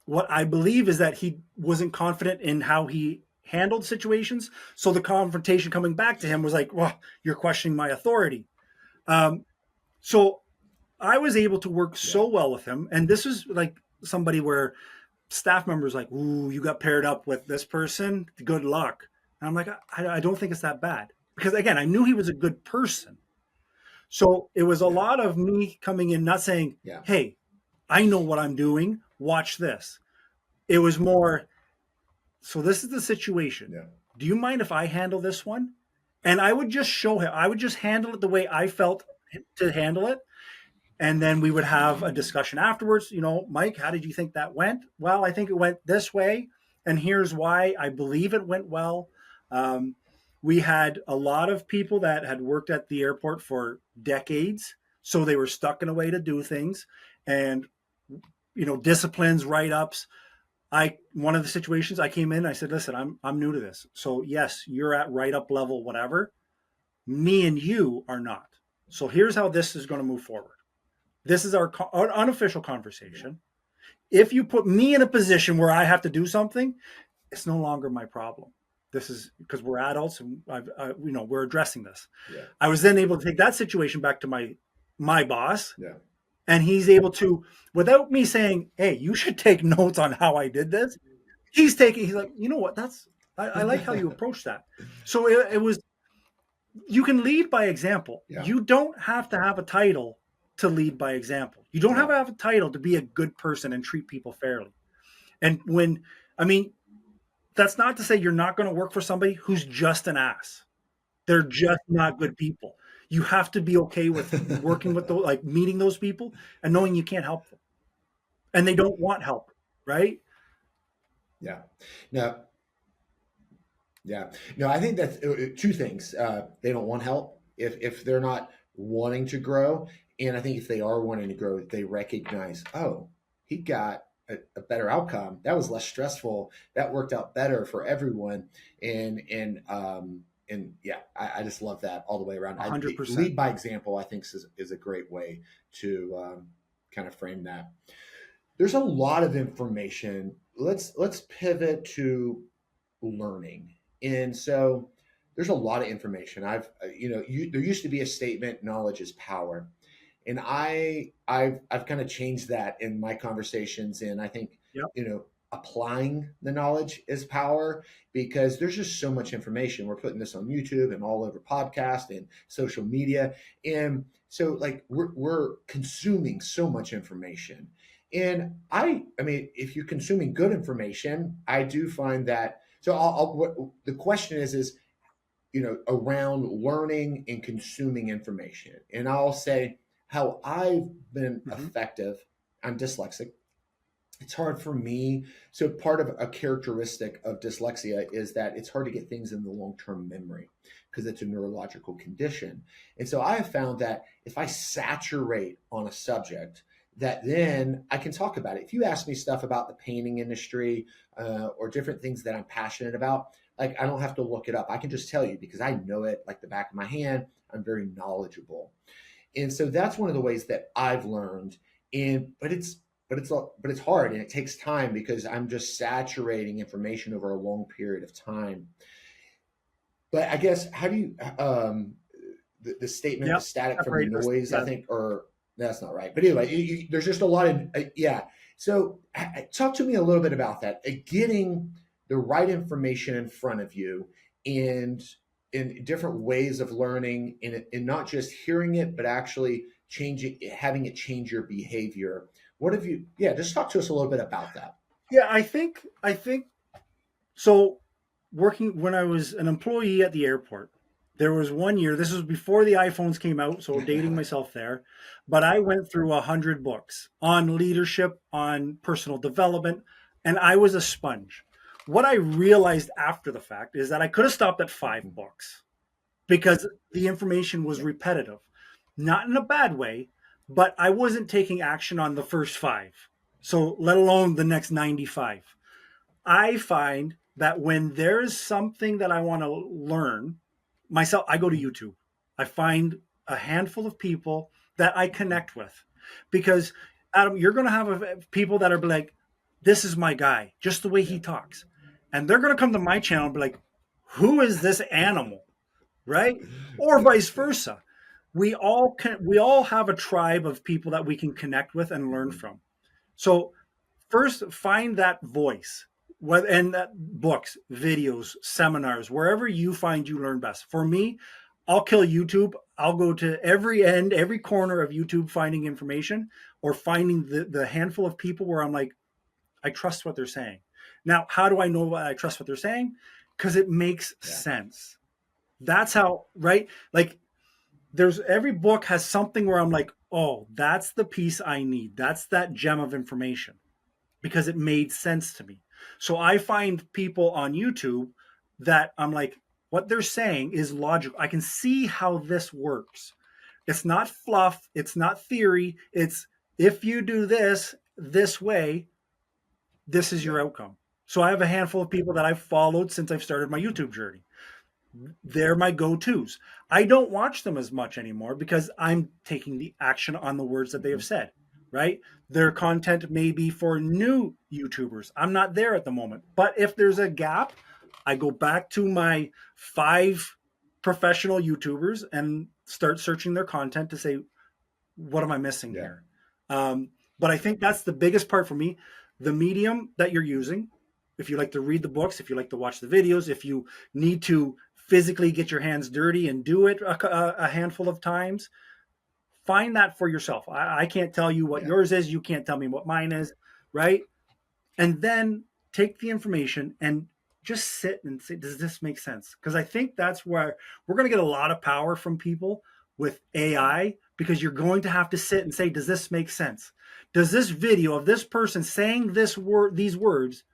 B: what I believe is that he wasn't confident in how he handled situations. So the confrontation coming back to him was like, well, you're questioning my authority. So I was able to work so well with him. And this is like somebody where staff members like, ooh, you got paired up with this person, good luck. And I'm like, I don't think it's that bad. Because again, I knew he was a good person. So it was a lot of me coming in, not saying, hey, I know what I'm doing, watch this. It was more, so this is the situation. Yeah. Do you mind if I handle this one? And I would just show him, I would just handle it the way I felt to handle it. And then we would have a discussion afterwards. Mike, how did you think that went? Well, I think it went this way, and here's why I believe it went well. We had a lot of people that had worked at the airport for decades, so they were stuck in a way to do things, and disciplines, write-ups. One of the situations I came in, I said, listen, I'm new to this. So yes, you're at write-up level, whatever. Me and you are not. So here's how this is going to move forward. This is our unofficial conversation. If you put me in a position where I have to do something, it's no longer my problem. This is because we're adults, and we're addressing this. Yeah. I was then able to take that situation back to my my boss,
A: Yeah.
B: and he's able to, without me saying, "Hey, you should take notes on how I did this." He's like, you know what? I like how you approach that. So it was, you can lead by example.
A: Yeah.
B: You don't have to have a title to lead by example. You don't have
A: Yeah.
B: to have a title to be a good person and treat people fairly. And I mean, that's not to say you're not going to work for somebody who's just an ass. They're just not good people. You have to be okay with working with those, like meeting those people and knowing you can't help them and they don't want help, right?
A: Yeah. Now, yeah. No, I think that's two things. They don't want help if they're not wanting to grow, and I think if they are wanting to grow, they recognize, oh, he got a better outcome. That was less stressful. That worked out better for everyone, and yeah, I just love that all the way around.
B: 100%.
A: Lead by example, I think is a great way to kind of frame that. There's a lot of information. Let's pivot to learning. And so there's a lot of information. There used to be a statement, knowledge is power. And I've kind of changed that in my conversations. And I think,
B: Yep.
A: Applying the knowledge is power because there's just so much information. We're putting this on YouTube and all over podcast and social media. And so like we're consuming so much information. And I mean, if you're consuming good information, I do find that. So the question is, around learning and consuming information. And I'll say how I've been
B: Mm-hmm.
A: effective. I'm dyslexic. It's hard for me. So part of a characteristic of dyslexia is that it's hard to get things in the long-term memory because it's a neurological condition. And so I have found that if I saturate on a subject, that then I can talk about it. If you ask me stuff about the painting industry or different things that I'm passionate about, like I don't have to look it up. I can just tell you because I know it like the back of my hand. I'm very knowledgeable. And so that's one of the ways that I've learned. But it's hard and it takes time because I'm just saturating information over a long period of time. But I guess how do you the statement
B: Yep.
A: static from the
B: Separate this.
A: noise? I
B: Yeah.
A: think, or that's not right. But anyway, there's just a lot of yeah. So talk to me a little bit about that. Getting the right information in front of you and in different ways of learning and not just hearing it, but actually having it change your behavior. What have you, yeah, just talk to us a little bit about that.
B: Yeah, I think so. Working when I was an employee at the airport, there was one year, this was before the iPhones came out, so dating myself there, but I went through 100 books on leadership, on personal development, and I was a sponge. What I realized after the fact is that I could have stopped at 5 books because the information was
A: Yeah.
B: repetitive, not in a bad way, but I wasn't taking action on the first 5. So, let alone the next 95. I find that when there's something that I want to learn myself, I go to YouTube. I find a handful of people that I connect with because Adam, you're going to have people that are like, this is my guy, just the way
A: Yeah.
B: he talks. And they're going to come to my channel and be like, who is this animal? Right? Or vice versa. We all have a tribe of people that we can connect with and learn
A: Mhm.
B: from. So first find that voice, and that books, videos, seminars, wherever you find you learn best. For me, I'll kill YouTube. I'll go to every corner of YouTube finding information or finding the handful of people where I'm like, I trust what they're saying. Now, how do I know I trust what they're saying? Because it makes
A: Yeah.
B: sense. That's how, right? Like there's every book has something where I'm like, oh, that's the piece I need. That's that gem of information because it made sense to me. So I find people on YouTube that I'm like, what they're saying is logical. I can see how this works. It's not fluff, it's not theory. It's if you do this way, this is
A: Yeah.
B: your outcome. So I have a handful of people that I've followed since I've started my YouTube journey. They're my go-tos. I don't watch them as much anymore because I'm taking the action on the words that they have
A: Mhm.
B: said, right? Their content may be for new YouTubers. I'm not there at the moment. But if there's a gap, I go back to my 5 professional YouTubers and start searching their content to say, what am I missing
A: Yeah.
B: here? But I think that's the biggest part for me. The medium that you're using, if you like to read the books, if you like to watch the videos, if you need to physically get your hands dirty and do it a handful of times, find that for yourself. I can't tell you what
A: Yeah.
B: yours is. You can't tell me what mine is, right? And then take the information and just sit and say, does this make sense? Because I think that's where we're going to get a lot of power from people with AI, because you're going to have to sit and say, does this make sense? Does this video of this person saying these words,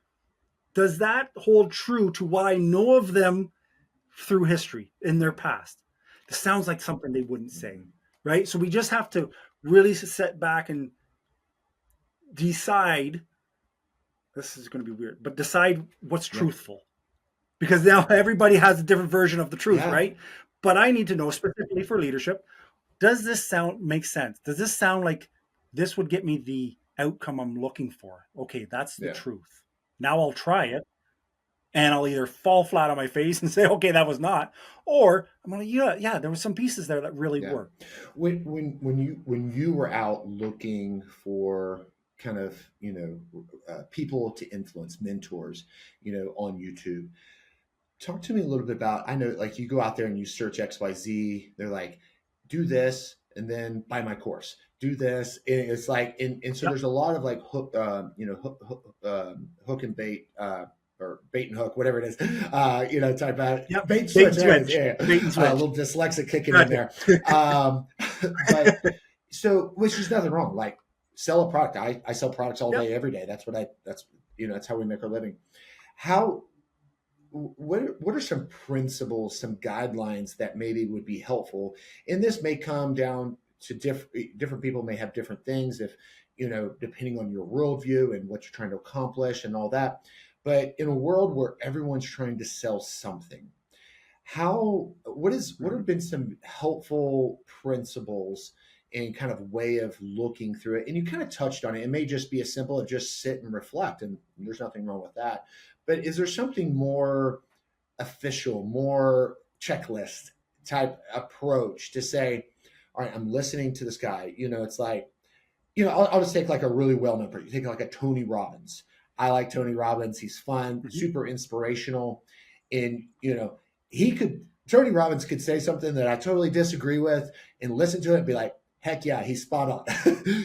B: does that hold true to what I know of them through history in their past? This sounds like something they wouldn't say, right? So we just have to really sit back and decide, this is going to be weird, but decide what's
A: Yeah.
B: truthful, because now everybody has a different version of the truth,
A: Yeah.
B: right? But I need to know specifically for leadership, does this make sense? Does this sound like this would get me the outcome I'm looking for? Okay, that's the
A: Yeah.
B: truth. Now I'll try it, and I'll either fall flat on my face and say, okay, that was not, or I'm like, yeah, there were some pieces there that really
A: Yeah.
B: worked.
A: When you were out looking for kind of people to influence, mentors, on YouTube, talk to me a little bit about. I know, like, you go out there and you search XYZ. They're like, do this and then buy my course. Do this, and it's like, and so
B: Yep.
A: there's a lot of like hook, hook and bait. Or bait and hook, whatever it is, type about
B: Yep.
A: bait
B: Bait
A: switch.
B: and
A: There it is.
B: switch.
A: Yeah,
B: Bait and
A: a
B: switch.
A: little dyslexic kicking in
B: Right.
A: there. But so, which is nothing wrong. Like, sell a product. I sell products all
B: Yep.
A: day, every day. That's how we make our living. How what are some principles, some guidelines that maybe would be helpful? And this may come down to different people may have different things, if depending on your worldview and what you're trying to accomplish and all that. But in a world where everyone's trying to sell something, what have been some helpful principles and kind of way of looking through it? And you kind of touched on it. It may just be as simple as just sit and reflect, and there's nothing wrong with that. But is there something more official, more checklist type approach to say, all right, I'm listening to this guy. It's like, I'll just take like a really well-known person. You take like a Tony Robbins. I like Tony Robbins. He's fun, super inspirational. And, Tony Robbins could say something that I totally disagree with and listen to it and be like, heck yeah, he's spot on.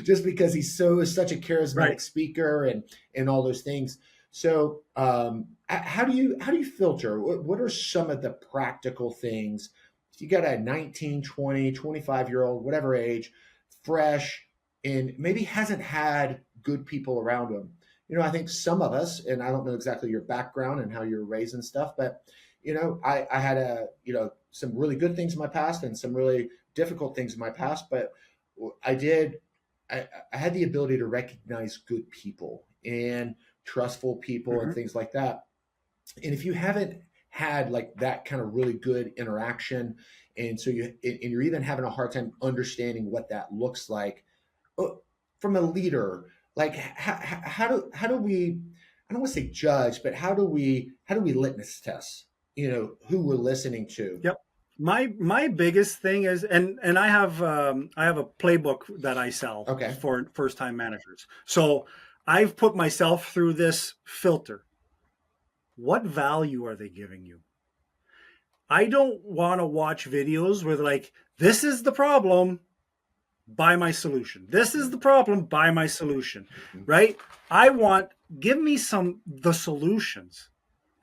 A: Just because he's such a charismatic
B: Right.
A: speaker and all those things. So how do you filter? What are some of the practical things? You got a 19, 20, 25-year-old, whatever age, fresh, and maybe hasn't had good people around him. I think some of us, and I don't know exactly your background and how you're raised and stuff, but I had some really good things in my past and some really difficult things in my past, but I had the ability to recognize good people and trustful people and things like that. And if you haven't had like that kind of really good interaction, and you're even having a hard time understanding what that looks like, from a leader, like how do we, I don't want to say judge, but how do we litmus test, who we're listening to?
B: Yep. My biggest thing is, and I have a playbook that I sell for first time managers. So I've put myself through this filter. What value are they giving you? I don't want to watch videos where they're like, this is the problem, buy my solution. This is the problem, buy my solution, right? I want, give me the solutions.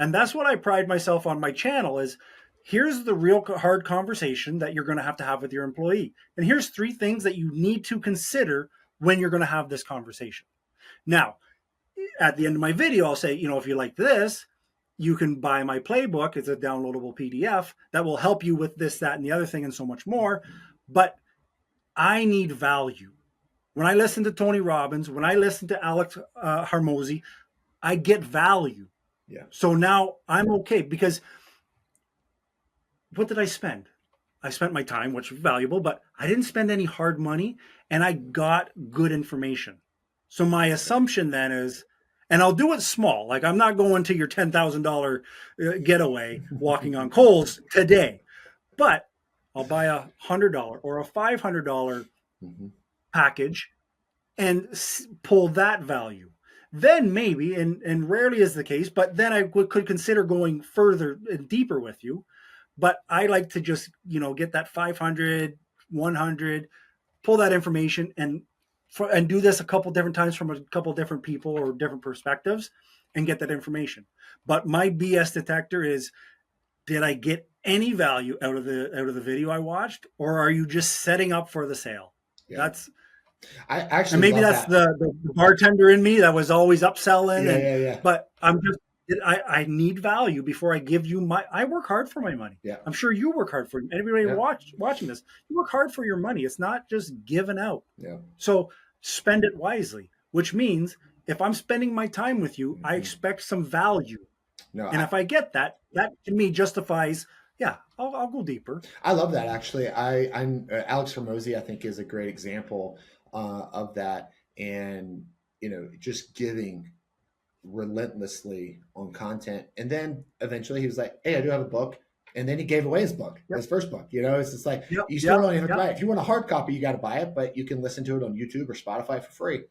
B: And that's what I pride myself on my channel is, here's the real hard conversation that you're going to have with your employee. And here's 3 things that you need to consider when you're going to have this conversation. Now, at the end of my video, I'll say, if you like this, you can buy my playbook. It's a downloadable PDF that will help you with this, that, and the other thing, and so much more. But I need value. When I listen to Tony Robbins, when I listen to Alex Hormozi, I get value.
A: Yeah.
B: So now I'm okay, because what did I spend? I spent my time, which was valuable, but I didn't spend any hard money, and I got good information. So my assumption then is, and I'll do it small. Like, I'm not going to your $10,000 getaway walking on coals today, but I'll buy $100 or a $500 package and pull that value. Then maybe, and rarely is the case, but then I could consider going further and deeper with you. But I like to just, get that 500, 100, pull that information and do this a couple different times from a couple different people or different perspectives and get that information. But my BS detector is, did I get any value out of the video I watched, or are you just setting up for the sale?
A: Yeah.
B: That's
A: I
B: and
A: actually
B: maybe
A: love
B: that's
A: that.
B: the bartender in me that was always upselling
A: Yeah.
B: but I need value before I give you I work hard for my money.
A: Yeah.
B: I'm sure you work hard for anybody
A: Yeah.
B: watching this. You work hard for your money. It's not just given out.
A: Yeah.
B: So spend it wisely, which means if I'm spending my time with you, I
A: Mhm.
B: expect some value.
A: No,
B: And if I get that to me justifies, yeah, I'll go deeper.
A: I love that actually. I'm Alex Hormozy, I think, is a great example of that, and just giving relentlessly on content. And then eventually he was like, "Hey, I do have a book," and then he gave away his book,
B: Yep.
A: his first book. It's just like
B: Yep.
A: you still
B: Yep.
A: don't even have to
B: Yep.
A: buy it. If you want a hard copy, you got to buy it, but you can listen to it on YouTube or Spotify for free.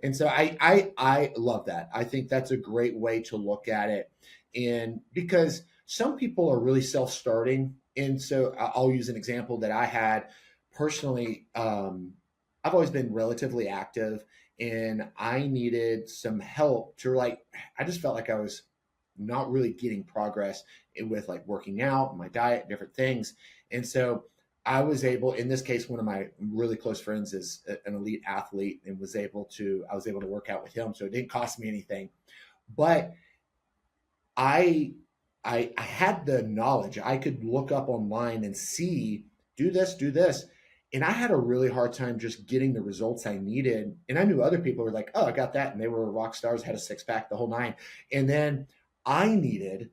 A: And so I love that. I think that's a great way to look at it, and because some people are really self-starting, and so I'll use an example that I had personally. I've always been relatively active, and I needed some help to I just felt like I was not really getting progress with like working out, my diet, different things, and so I was able, in this case, one of my really close friends is an elite athlete, and I was able to work out with him. So it didn't cost me anything, but I, I had the knowledge. I could look up online and see, do this, do this. And I had a really hard time just getting the results I needed. And I knew other people were like, "Oh, I got that." And they were rock stars, had a six pack, the whole nine. And then I needed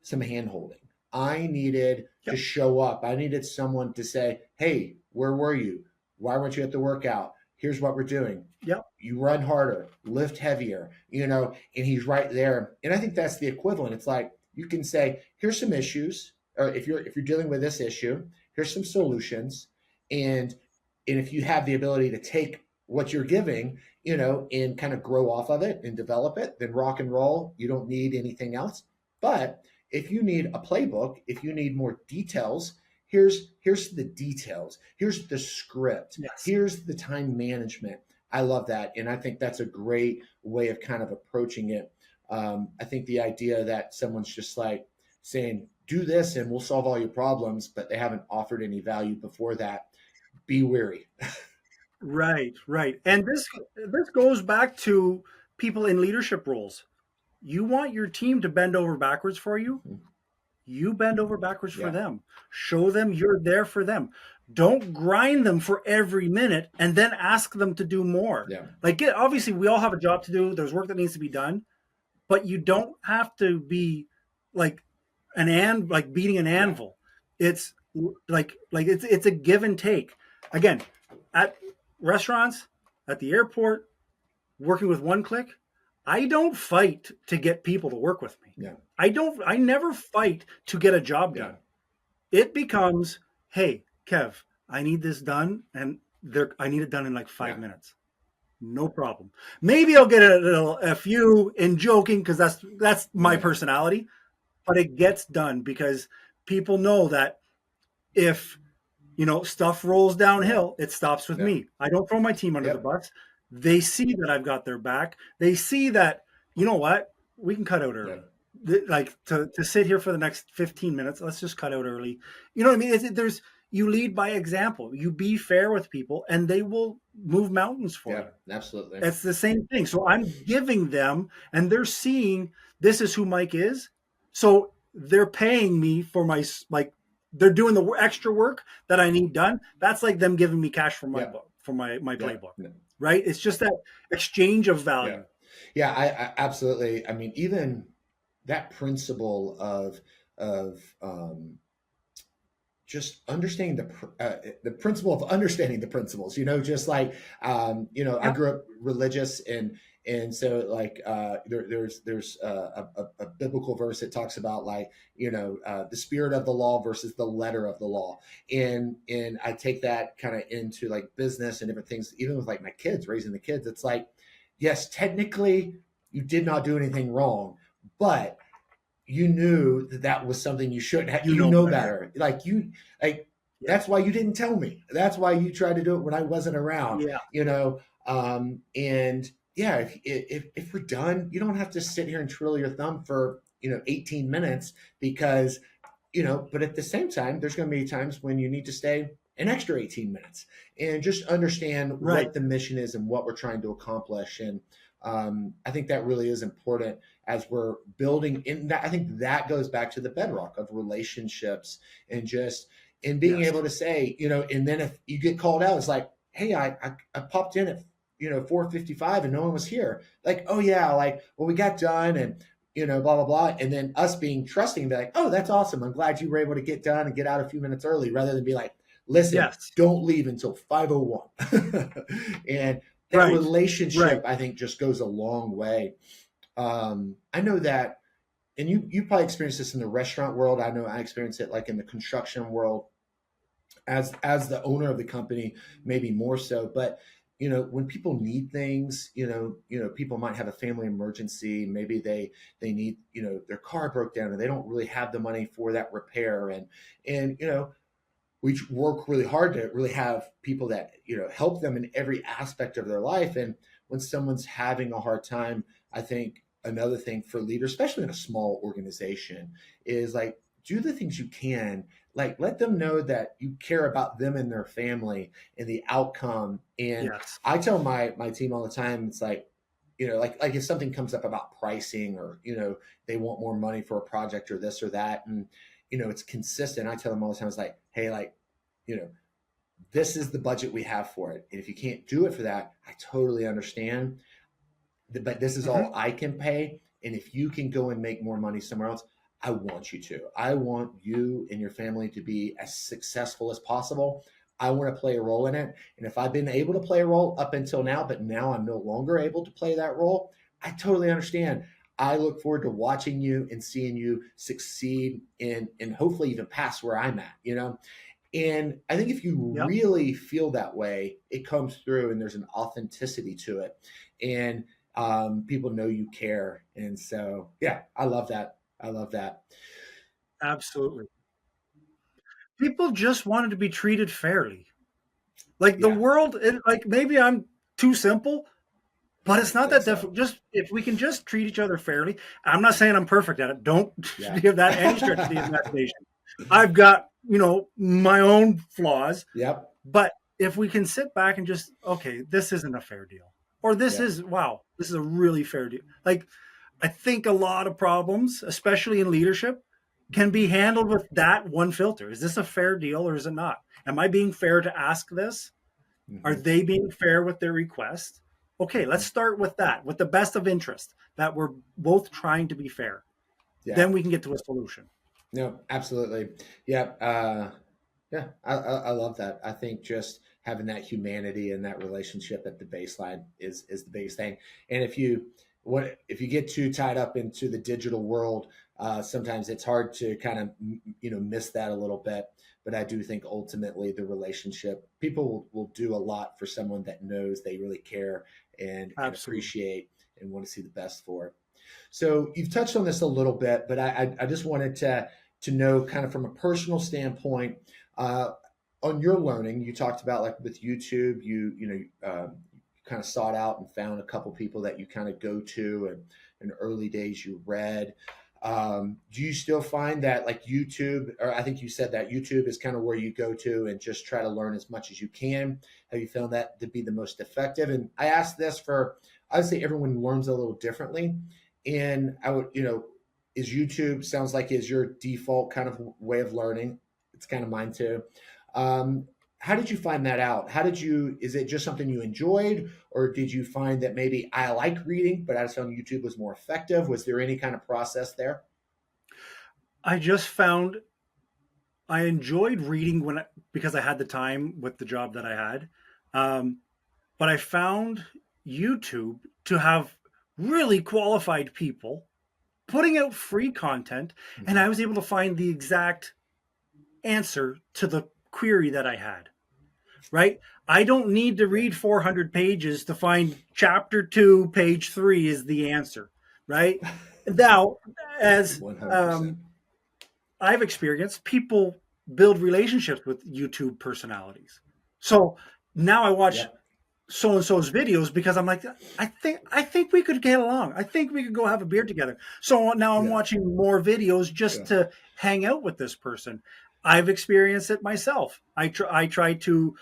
A: some hand holding. I needed to
B: Yep.
A: show up. I needed someone to say, "Hey, where were you? Why weren't you at the workout? Here's what we're doing.
B: Yep.
A: You run harder, lift heavier," and he's right there. And I think that's the equivalent. It's like you can say, "Here's some issues, or if you're dealing with this issue, here's some solutions." And if you have the ability to take what you're giving, and kind of grow off of it and develop it, then rock and roll. You don't need anything else. But if you need a playbook, if you need more details, here's the details. Here's the script.
B: Yes.
A: Here's the time management. I love that, and I think that's a great way of kind of approaching it. I think the idea that someone's just like saying, "Do this and we'll solve all your problems," but they haven't offered any value before that, be wary.
B: Right, right. And this goes back to people in leadership roles. You want your team to bend over backwards for you? You bend over backwards for
A: Yeah.
B: them. Show them you're there for them. Don't grind them for every minute and then ask them to do more.
A: Yeah.
B: Obviously we all have a job to do. There's work that needs to be done, but you don't have to be like like beating an anvil. It's it's a give and take. Again, at restaurants, at the airport, working with one click, I don't fight to get people to work with me.
A: Yeah.
B: I never fight to get a job done. It becomes, "Hey, Kev, I need this done, and I need it done in like 5 minutes." No problem. Maybe I'll get a few in joking because that's my personality, but it gets done because people know that if stuff rolls downhill, it stops with me. I don't throw my team under the bus. They see that I've got their back. They see that, you know what, we can cut out early. Like to sit here for the next 15 minutes, let's just cut out early. You know what I mean? You lead by example. You be fair with people, and they will move mountains for you.
A: Yeah, absolutely.
B: It's the same thing. So I'm giving them, and they're seeing this is who Mike is. So they're paying me for they're doing the extra work that I need done. That's like them giving me cash for my book, for my playbook, right? It's just that exchange of value.
A: Yeah, I absolutely. I mean, even that principle of just understanding the principle of understanding the principles. Just like I grew up religious, and And so like there's a biblical verse that talks about like, the spirit of the law versus the letter of the law. And I take that kind of into like business and different things, even with like my kids, raising the kids. It's like, yes, technically you did not do anything wrong, but you knew that that was something you shouldn't have.
B: You
A: You
B: know
A: know
B: better.
A: better. Like
B: Yeah.
A: that's why you didn't tell me. That's why you tried to do it when I wasn't around.
B: Yeah.
A: And yeah, if we're done, you don't have to sit here and twiddle your thumb for 18 minutes because but at the same time, there's going to be times when you need to stay an extra 18 minutes and just understand
B: Right.
A: what the mission is and what we're trying to accomplish. And I think that really is important as we're building in that. I think that goes back to the bedrock of relationships and just in being
B: Yes.
A: able to say, and then if you get called out, it's like, hey, I popped in at 4:55 and no one was here. Like, oh yeah, like, well, we got done and blah blah blah, and then us being trusting, be like, oh, that's awesome. I'm glad you were able to get done and get out a few minutes early, rather than be like, listen,
B: Yes.
A: don't leave until 5:01. And that
B: Right. Right.
A: relationship, I think, just goes a long way. I know that, and you probably experienced this in the restaurant world. I know I experienced it like in the construction world as the owner of the company, maybe more so. But when people need things, people might have a family emergency. Maybe they need, their car broke down and they don't really have the money for that repair. And we work really hard to really have people that help them in every aspect of their life. And when someone's having a hard time, I think another thing for leaders, especially in a small organization, is like, do the things you can, like let them know that you care about them and their family and the outcome. And
B: Yes.
A: I tell my team all the time, it's like, like if something comes up about pricing, or they want more money for a project or this or that, and it's consistent. I tell them all the time, it's like, hey, like, you know, this is the budget we have for it. And if you can't do it for that, I totally understand. But this is all
B: Hmm.
A: I can pay. And if you can go and make more money somewhere else, I want you to. I want you and your family to be as successful as possible. I want to play a role in it. And if I've been able to play a role up until now, but now I'm no longer able to play that role, I totally understand. I look forward to watching you and seeing you succeed and hopefully even pass where I'm at. And I think if you
B: Yep.
A: really feel that way, it comes through and there's an authenticity to it. And people know you care. And so, yeah, I love that. I love that.
B: Absolutely. People just wanted to be treated fairly. Like the
A: Yeah,
B: world, like maybe I'm too simple, but
A: I
B: it's
A: don't
B: not
A: think
B: that
A: so.
B: difficult. Just if we can just treat each other fairly. I'm not saying I'm perfect at it. Don't
A: Yeah.
B: give that any stretch of the imagination. I've got, my own flaws,
A: Yep.
B: but if we can sit back and just, okay, this isn't a fair deal. Or this
A: Yep.
B: is, wow, this is a really fair deal. Like, I think a lot of problems, especially in leadership, can be handled with that one filter. Is this a fair deal or is it not? Am I being fair to ask this? Are
A: Hmm.
B: they being fair with their request? Okay, let's
A: Hmm.
B: start with that, with the best of interest, that we're both trying to be fair.
A: Yeah.
B: Then we can get to a solution.
A: No, absolutely. Yeah. Yeah. I love that. I think just having that humanity and that relationship at the baseline is the biggest thing. And if you get too tied up into the digital world, sometimes it's hard to kind of miss that a little bit. But I do think ultimately the relationship, people will do a lot for someone that knows they really care and
B: Absolutely.
A: appreciate and want to see the best for. So you've touched on this a little bit, but I just wanted to know kind of from a personal standpoint, uh, on your learning. You talked about like with YouTube, kind of sought out and found a couple people that you kind of go to, and in early days you read. Do you still find that like YouTube, or I think you said that YouTube is kind of where you go to and just try to learn as much as you can? Have you found that to be the most effective? And I asked this for, obviously everyone learns a little differently. And I would, is YouTube, sounds like, is your default kind of way of learning. It's kind of mine too. Um, how did you find that out? Is it just something you enjoyed, or did you find that maybe I like reading, but I just found YouTube was more effective? Was there any kind of process there?
B: I just found I enjoyed reading because I had the time with the job that I had. Um, but I found YouTube to have really qualified people putting out free content, and I
A: Mhm.
B: was able to find the exact answer to the query that I had. Right? I don't need to
A: Yeah.
B: read 400 pages to find chapter 2, page 3 is the answer. Right? Now, as
A: 100%.
B: I've experienced, people build relationships with YouTube personalities. So now I watch
A: Yep.
B: so and so's videos because I'm like, I think we could get along. I think we could go have a beer together. So now I'm
A: Yeah.
B: watching more videos
A: Yeah.
B: just to hang out with this person. I've experienced it myself. I try to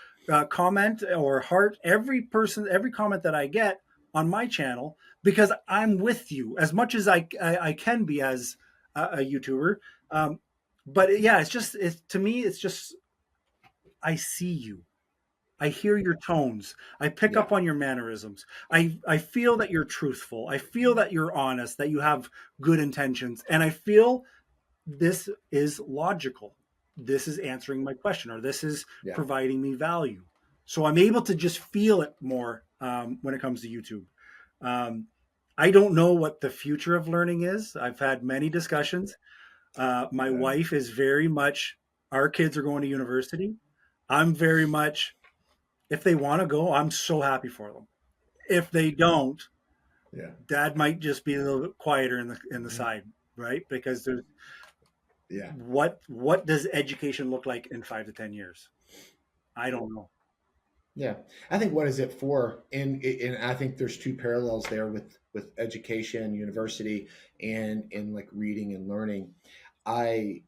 B: comment or heart every comment that I get on my channel because I'm with you as much as I can be as a YouTuber. Um, but yeah, to me, it's just I see you. I hear your tones. I pick
A: Yeah.
B: up on your mannerisms. I feel that you're truthful. I feel that you're honest, that you have good intentions. And I feel this is logical. This is answering my question, or this is
A: Yeah.
B: providing me value. So I'm able to just feel it more when it comes to YouTube. Um, I don't know what the future of learning is. I've had many discussions. My
A: Yeah.
B: wife is very much, our kids are going to university. I'm very much, if they want to go, I'm so happy for them. If they don't,
A: Yeah.
B: dad might just be a little bit quieter in the
A: Mhm.
B: side, right? Because there's
A: Yeah.
B: what does education look like in 5 to 10 years? I don't know.
A: Yeah, I think what is it for? And I think there's two parallels there with education, university, and in like reading and learning. I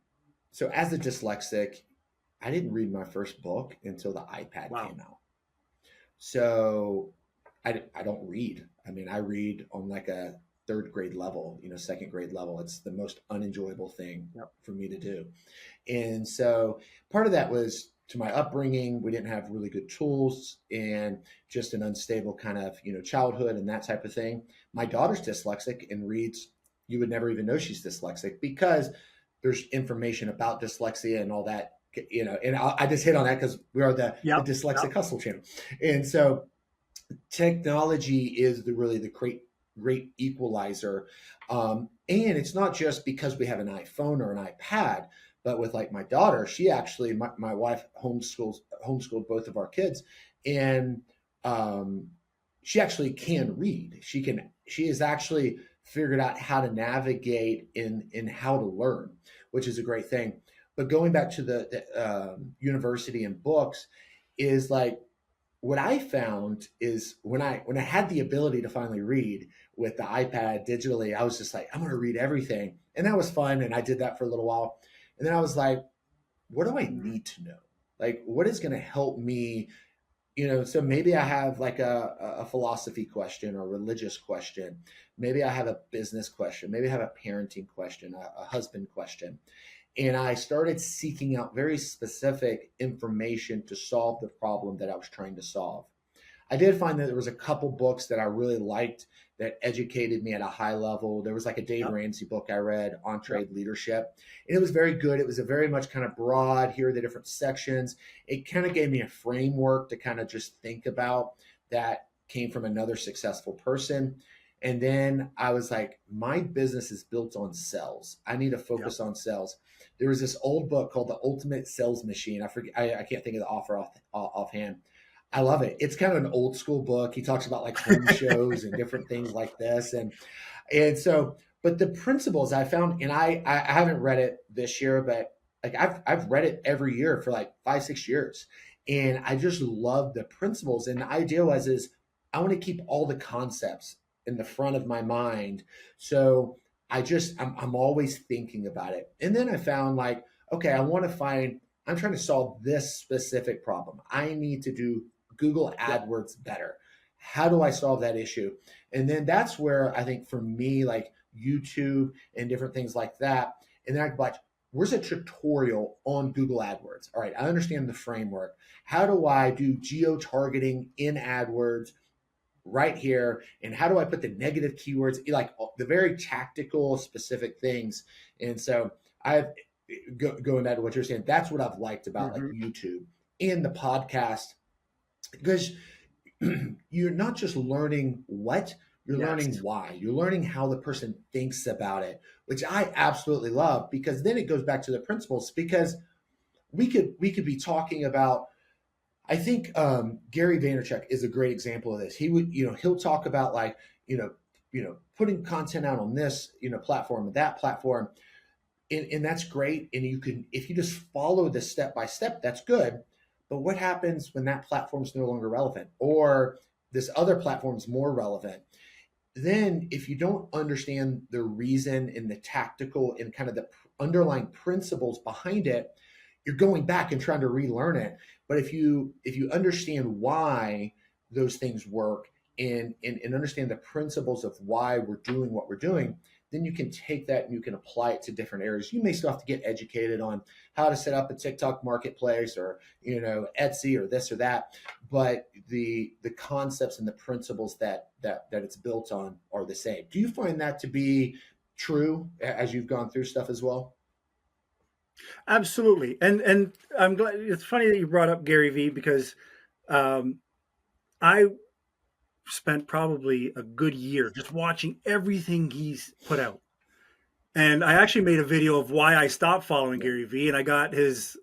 A: so as a dyslexic, I didn't read my first book until the iPad
B: Wow.
A: came out. So I don't read. I mean, I read on like a third grade level, second grade level. It's the most unenjoyable thing
B: Yep.
A: for me to do. And so part of that was to my upbringing. We didn't have really good tools and just an unstable kind of, childhood and that type of thing. My daughter's dyslexic and reads, you would never even know she's dyslexic because there's information about dyslexia and all that, and I just hit on that because we are the
B: Yep. Yep.
A: Dyslexic Hustle channel. And so technology is really the great equalizer. And it's not just because we have an iPhone or an iPad, but with like my daughter, she actually, my wife homeschooled both of our kids, and um, she actually can read. She has actually figured out how to navigate in how to learn, which is a great thing. But going back to the university and books, is like what I found is when I had the ability to finally read with the iPad digitally, I was just like, I'm going to read everything, and that was fun, and I did that for a little while, and then I was like, what do I
B: Mhm.
A: need to know? Like, what is going to help me? So maybe I have like a philosophy question or religious question. Maybe I have a business question. Maybe I have a parenting question, a husband question. And I started seeking out very specific information to solve the problem that I was trying to solve. I did find that there was a couple books that I really liked that educated me at a high level. There was like a Dave
B: Yep.
A: Ramsey book I read,
B: Yep.
A: Entree Leadership, and it was very good. It was a very much kind of broad. Here are the different sections. It kind of gave me a framework to kind of just think about that came from another successful person. And then I was like, my business is built on sales. I need to
B: Yep.
A: focus on sales. There was this old book called The Ultimate Sales Machine. I forget. I can't think of the author offhand. I love it. It's kind of an old school book. He talks about like home shows and different things like this, and so, but the principles I found, and I haven't read it this year, but like I've read it every year for like 5 6 years, and I just love the principles. And the idea is I want to keep all the concepts in the front of my mind, so I'm always thinking about it. And then I found like, okay, I want to find. I'm trying to solve this specific problem. I need to do Google
B: Yep.
A: AdWords better. How do I solve that issue? And then that's where I think for me, like YouTube and different things like that. And then I can watch, where's a tutorial on Google AdWords? All right, I understand the framework. How do I do geo targeting in AdWords right here? And how do I put the negative keywords, like the very tactical, specific things? And so I've going back to what you're saying, that's what I've liked about like
B: Hmm.
A: YouTube and the podcast because you're not just learning what You're learning
B: Yes.
A: why. You're learning how the person thinks about it, which I absolutely love, because then it goes back to the principles. Because we could be talking about, I think Gary Vaynerchuk is a great example of this. He would, he'll talk about like, putting content out on this, platform and that platform, and that's great. And you can, if you just follow this step by step, that's good. But what happens when that platform is no longer relevant, or this other platform is more relevant? Then, if you don't understand the reason and the tactical and kind of the underlying principles behind it, you're going back and trying to relearn it. But if you understand why those things work, and understand the principles of why we're doing what we're doing, then you can take that and you can apply it to different areas. You may still have to get educated on how to set up a TikTok marketplace, or Etsy, or this or that, but the concepts and the principles that it's built on are the same. Do you find that to be true as you've gone through stuff as well?
B: Absolutely. And I'm glad, it's funny that you brought up Gary Vee, because um, I spent probably a good year just watching everything he's put out. And I actually made a video of why I stopped following
A: Yeah.
B: Gary Vee, and I got his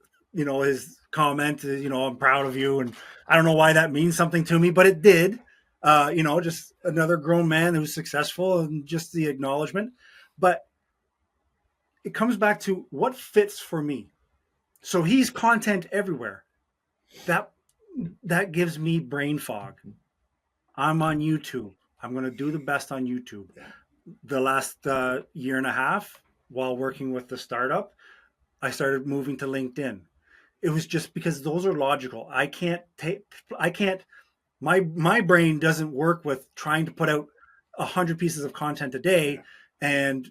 B: comment, I'm proud of you. And I don't know why that means something to me, but it did. Just another grown man who's successful, and just the acknowledgement. But it comes back to what fits for me. So he's content everywhere. That that gives me brain fog. I'm on YouTube. I'm going to do the best on YouTube.
A: Yeah.
B: The last year and a half, while working with the startup, I started moving to LinkedIn. It was just because those are logical. I can't, my brain doesn't work with trying to put out 100 pieces of content a day, and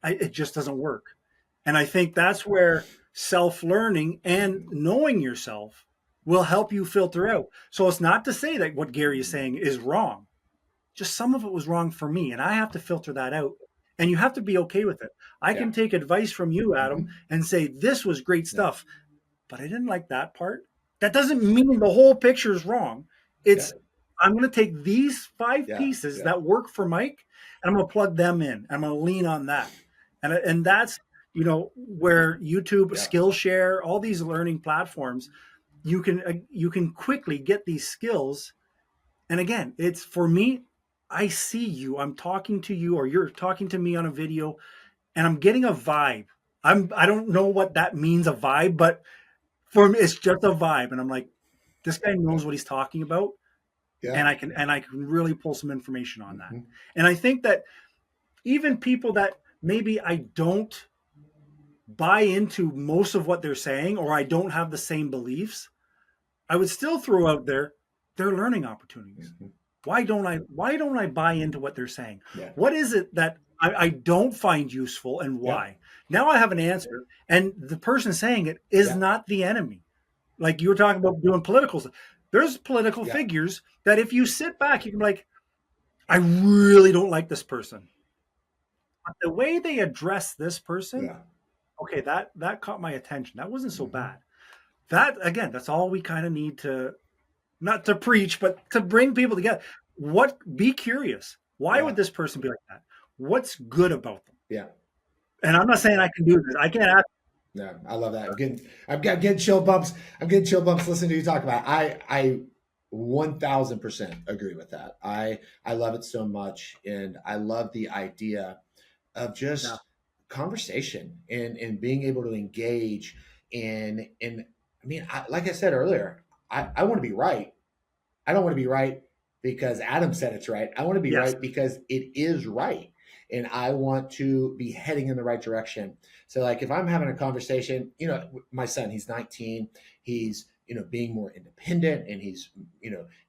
B: it just doesn't work. And I think that's where self-learning and knowing yourself will help you filter out. So it's not to say that what Gary is saying is wrong. Just some of it was wrong for me, and I have to filter that out. And you have to be okay with it. I
A: Yeah.
B: can take advice from you, Adam,
A: Mhm.
B: and say, this was great
A: Yeah.
B: stuff, but I didn't like that part. That doesn't mean the whole picture is wrong.
A: Yeah.
B: It's, I'm going to take these 5
A: Yeah.
B: pieces
A: Yeah.
B: that work for Mike, and I'm going to plug them in. I'm going to lean on that. And that's, where YouTube,
A: Yeah.
B: Skillshare, all these learning platforms, you can quickly get these skills. And again, it's for me, I see you, I'm talking to you, or you're talking to me on a video, and I'm getting a vibe. I don't know what that means, a vibe, but for me, it's just a vibe. And I'm like, this guy
A: Yeah.
B: knows what he's talking about,
A: Yeah.
B: and I can really pull some information on that.
A: Mhm.
B: And I think that even people that maybe I don't buy into most of what they're saying, or I don't have the same beliefs, I would still throw out there their learning opportunities.
A: Mhm.
B: Why don't I buy into what they're saying?
A: Yeah.
B: What is it that I don't find useful, and
A: Yeah.
B: why? Now I have an answer, and the person saying it is
A: Yeah.
B: not the enemy. Like you were talking about doing political stuff. There's political
A: Yeah.
B: figures that if you sit back, you can be like, I really don't like this person. But the way they address this person,
A: Yeah.
B: okay, that caught my attention. That wasn't so
A: Mhm.
B: bad. That, again, that's all we kind of need to, not to preach, but to bring people together. Be curious. Why
A: Yeah.
B: would this person be like that? What's good about them?
A: Yeah.
B: And I'm not saying I can do this. I can't ask.
A: Yeah. I love that. I've got getting chill bumps. I'm getting chill bumps listening to you talk about it. I 1000% agree with that. I love it so much. And I love the idea of
B: No.
A: just conversation and being able to engage and I mean, like I said earlier, I want to be right. I don't want to be right because Adam said it's right. I want to be
B: Yes.
A: right because it is right. And I want to be heading in the right direction. So, like, if I'm having a conversation, my son, he's 19, he's, being more independent, and he's,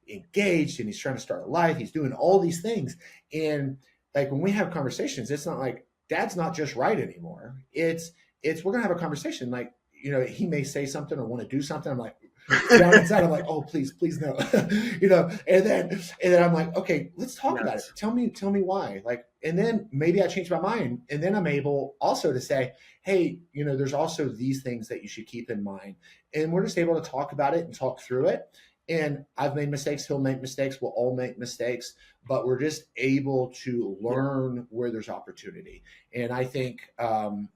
A: engaged, and he's trying to start a life. He's doing all these things. And like, when we have conversations, it's not like dad's not just right anymore. We're going to have a conversation. Like, he may say something or want to do something. I'm like, down inside, I'm like, oh, please, please, no, and then I'm like, okay, let's talk about it.
B: Yes.
A: Tell me why. Like, and then maybe I change my mind, and then I'm able also to say, hey, there's also these things that you should keep in mind, and we're just able to talk about it and talk through it. And I've made mistakes. He'll make mistakes. We'll all make mistakes. but we're just able to
B: Yeah.
A: learn where there's opportunity. And I think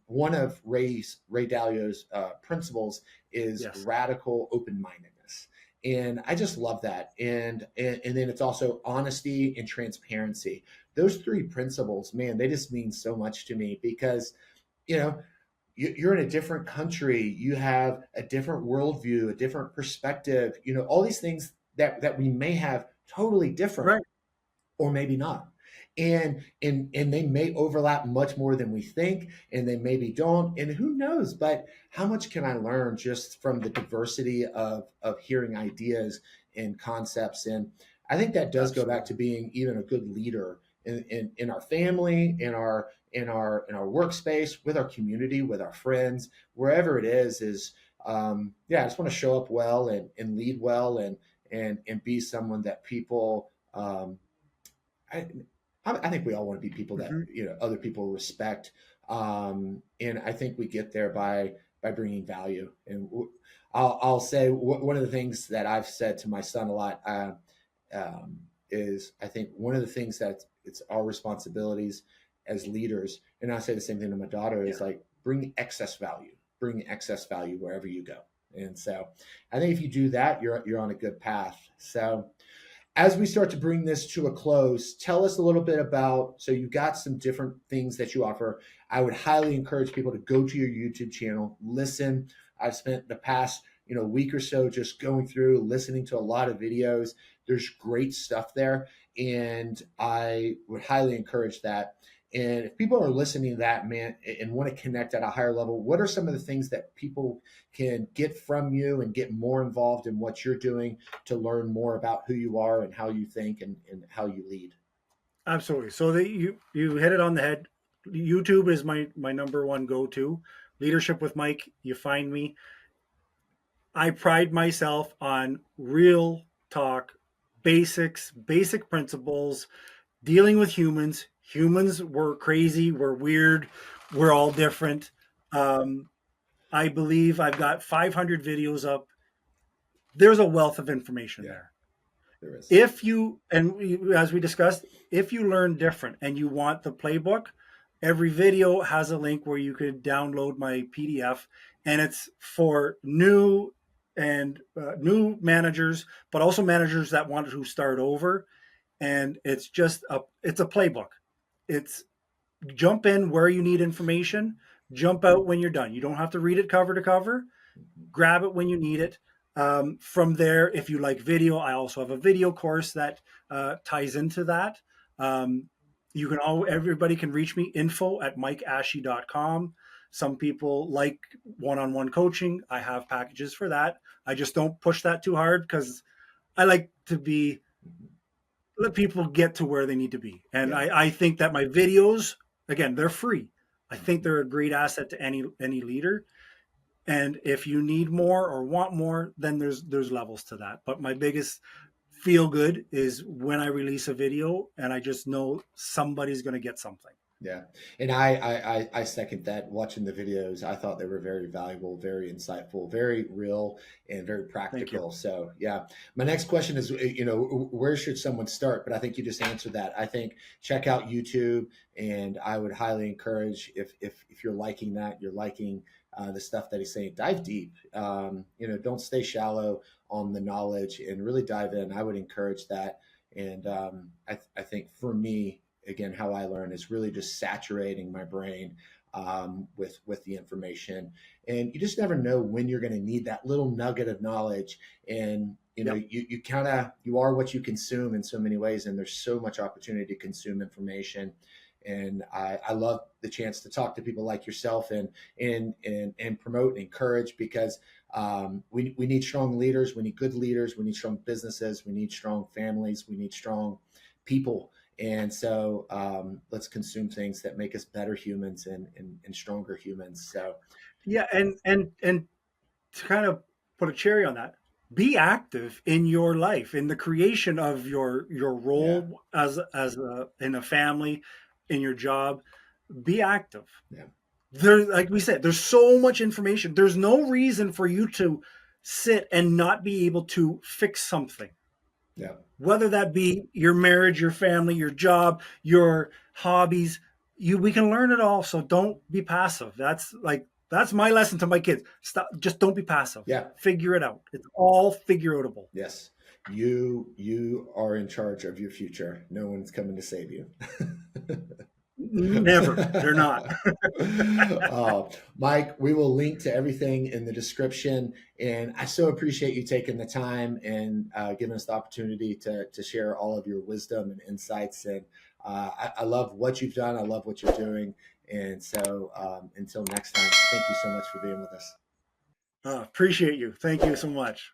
A: one of Ray Dalio's principles is
B: Yes.
A: radical open-mindedness. And I just love that. And then it's also honesty and transparency. Those three principles, man, they just mean so much to me because, you know, you're in a different country, you have a different worldview, a different perspective, all these things that we may have totally different
B: Right.
A: or maybe not. And they may overlap much more than we think, and they maybe don't, and who knows. But how much can I learn just from the diversity of hearing ideas and concepts? And I think that does go back
B: Absolutely.
A: to being even a good leader in our family, in our workspace, with our community, with our friends, wherever it is yeah, I just want to show up well and lead well and be someone that people I, I think we all want to be people that
B: Hmm.
A: other people respect, and I think we get there by bringing value. And I'll say one of the things that I've said to my son a lot um, is I think one of the things that it's our responsibilities as leaders, and I say the same thing to my daughter,
B: Yeah.
A: is like bring excess value wherever you go. And so I think if you do that, you're on a good path. So as we start to bring this to a close, tell us a little bit about. So you got some different things that you offer. I would highly encourage people to go to your YouTube channel, listen. I've spent the past week or so just going through, listening to a lot of videos. There's great stuff there, and I would highly encourage that. And if people are listening to that, man, and want to connect at a higher level, what are some of the things that people can get from you and get more involved in what you're doing to learn more about who you are and how you think and how you lead?
B: Absolutely. So you hit it on the head. YouTube is my number one go to. Leadership with Mike. You find me. I pride myself on real talk, basic principles, dealing with humans. Humans, we're crazy, we're weird, we're all different. Um, I believe I've got 500 videos up. There's a wealth of information
A: Yeah,
B: there.
A: there is.
B: If you, and as we discussed, if you learn different and you want the playbook, every video has a link where you could download my PDF, and it's for new managers, but also managers that want to start over. And it's a playbook. It's jump in where you need information, jump out when you're done. You don't have to read it cover to cover.
A: Mhm.
B: Grab it when you need it. From there, if you like video, I also have a video course that ties into that. Um, everybody can reach me, info@mikeashie.com. Some people like one-on-one coaching. I have packages for that. I just don't push that too hard because I like to
A: Mhm.
B: let people get to where they need to be. And
A: Yeah.
B: I think that my videos, again, they're free. I think
A: Mhm.
B: they're a great asset to any leader. And if you need more or want more, then there's levels to that. But my biggest feel good is when I release a video and I just know somebody's going to get something.
A: Yeah, and I second that. Watching the videos, I thought they were very valuable, very insightful, very real, and very
B: Thank you.
A: practical. So yeah, my next question is, where should someone start? But I think you just answered that. I think check out YouTube, and I would highly encourage if you're liking that, you're liking the stuff that he's saying, dive deep. Don't stay shallow on the knowledge and really dive in. I would encourage that, and I think for me again, how I learn is really just saturating my brain with the information. And you just never know when you're going to need that little nugget of knowledge. And
B: Yep.
A: you are what you consume in so many ways, and there's so much opportunity to consume information. And I love the chance to talk to people like yourself and promote and encourage because we need strong leaders, we need good leaders, we need strong businesses, we need strong families, we need strong people. And so let's consume things that make us better humans and stronger humans. So,
B: Yeah, and to kind of put a cherry on that, be active in your life, in the creation of your
A: yeah,
B: role as in a family, in your job. Be active.
A: yeah,
B: There, like we said, there's so much information. There's no reason for you to sit and not be able to fix something.
A: Yeah.
B: Whether that be your marriage, your family, your job, your hobbies, we can learn it all. So don't be passive. That's my lesson to my kids. Stop, just don't be passive.
A: Yeah.
B: Figure it out. It's all figure outable.
A: Yes. You are in charge of your future. No one's coming to save you.
B: Never. They're not.
A: Mike, we will link to everything in the description. And I so appreciate you taking the time and giving us the opportunity to share all of your wisdom and insights. And I love what you've done. I love what you're doing. And so until next time, thank you so much for being with us.
B: Appreciate you. Thank you so much.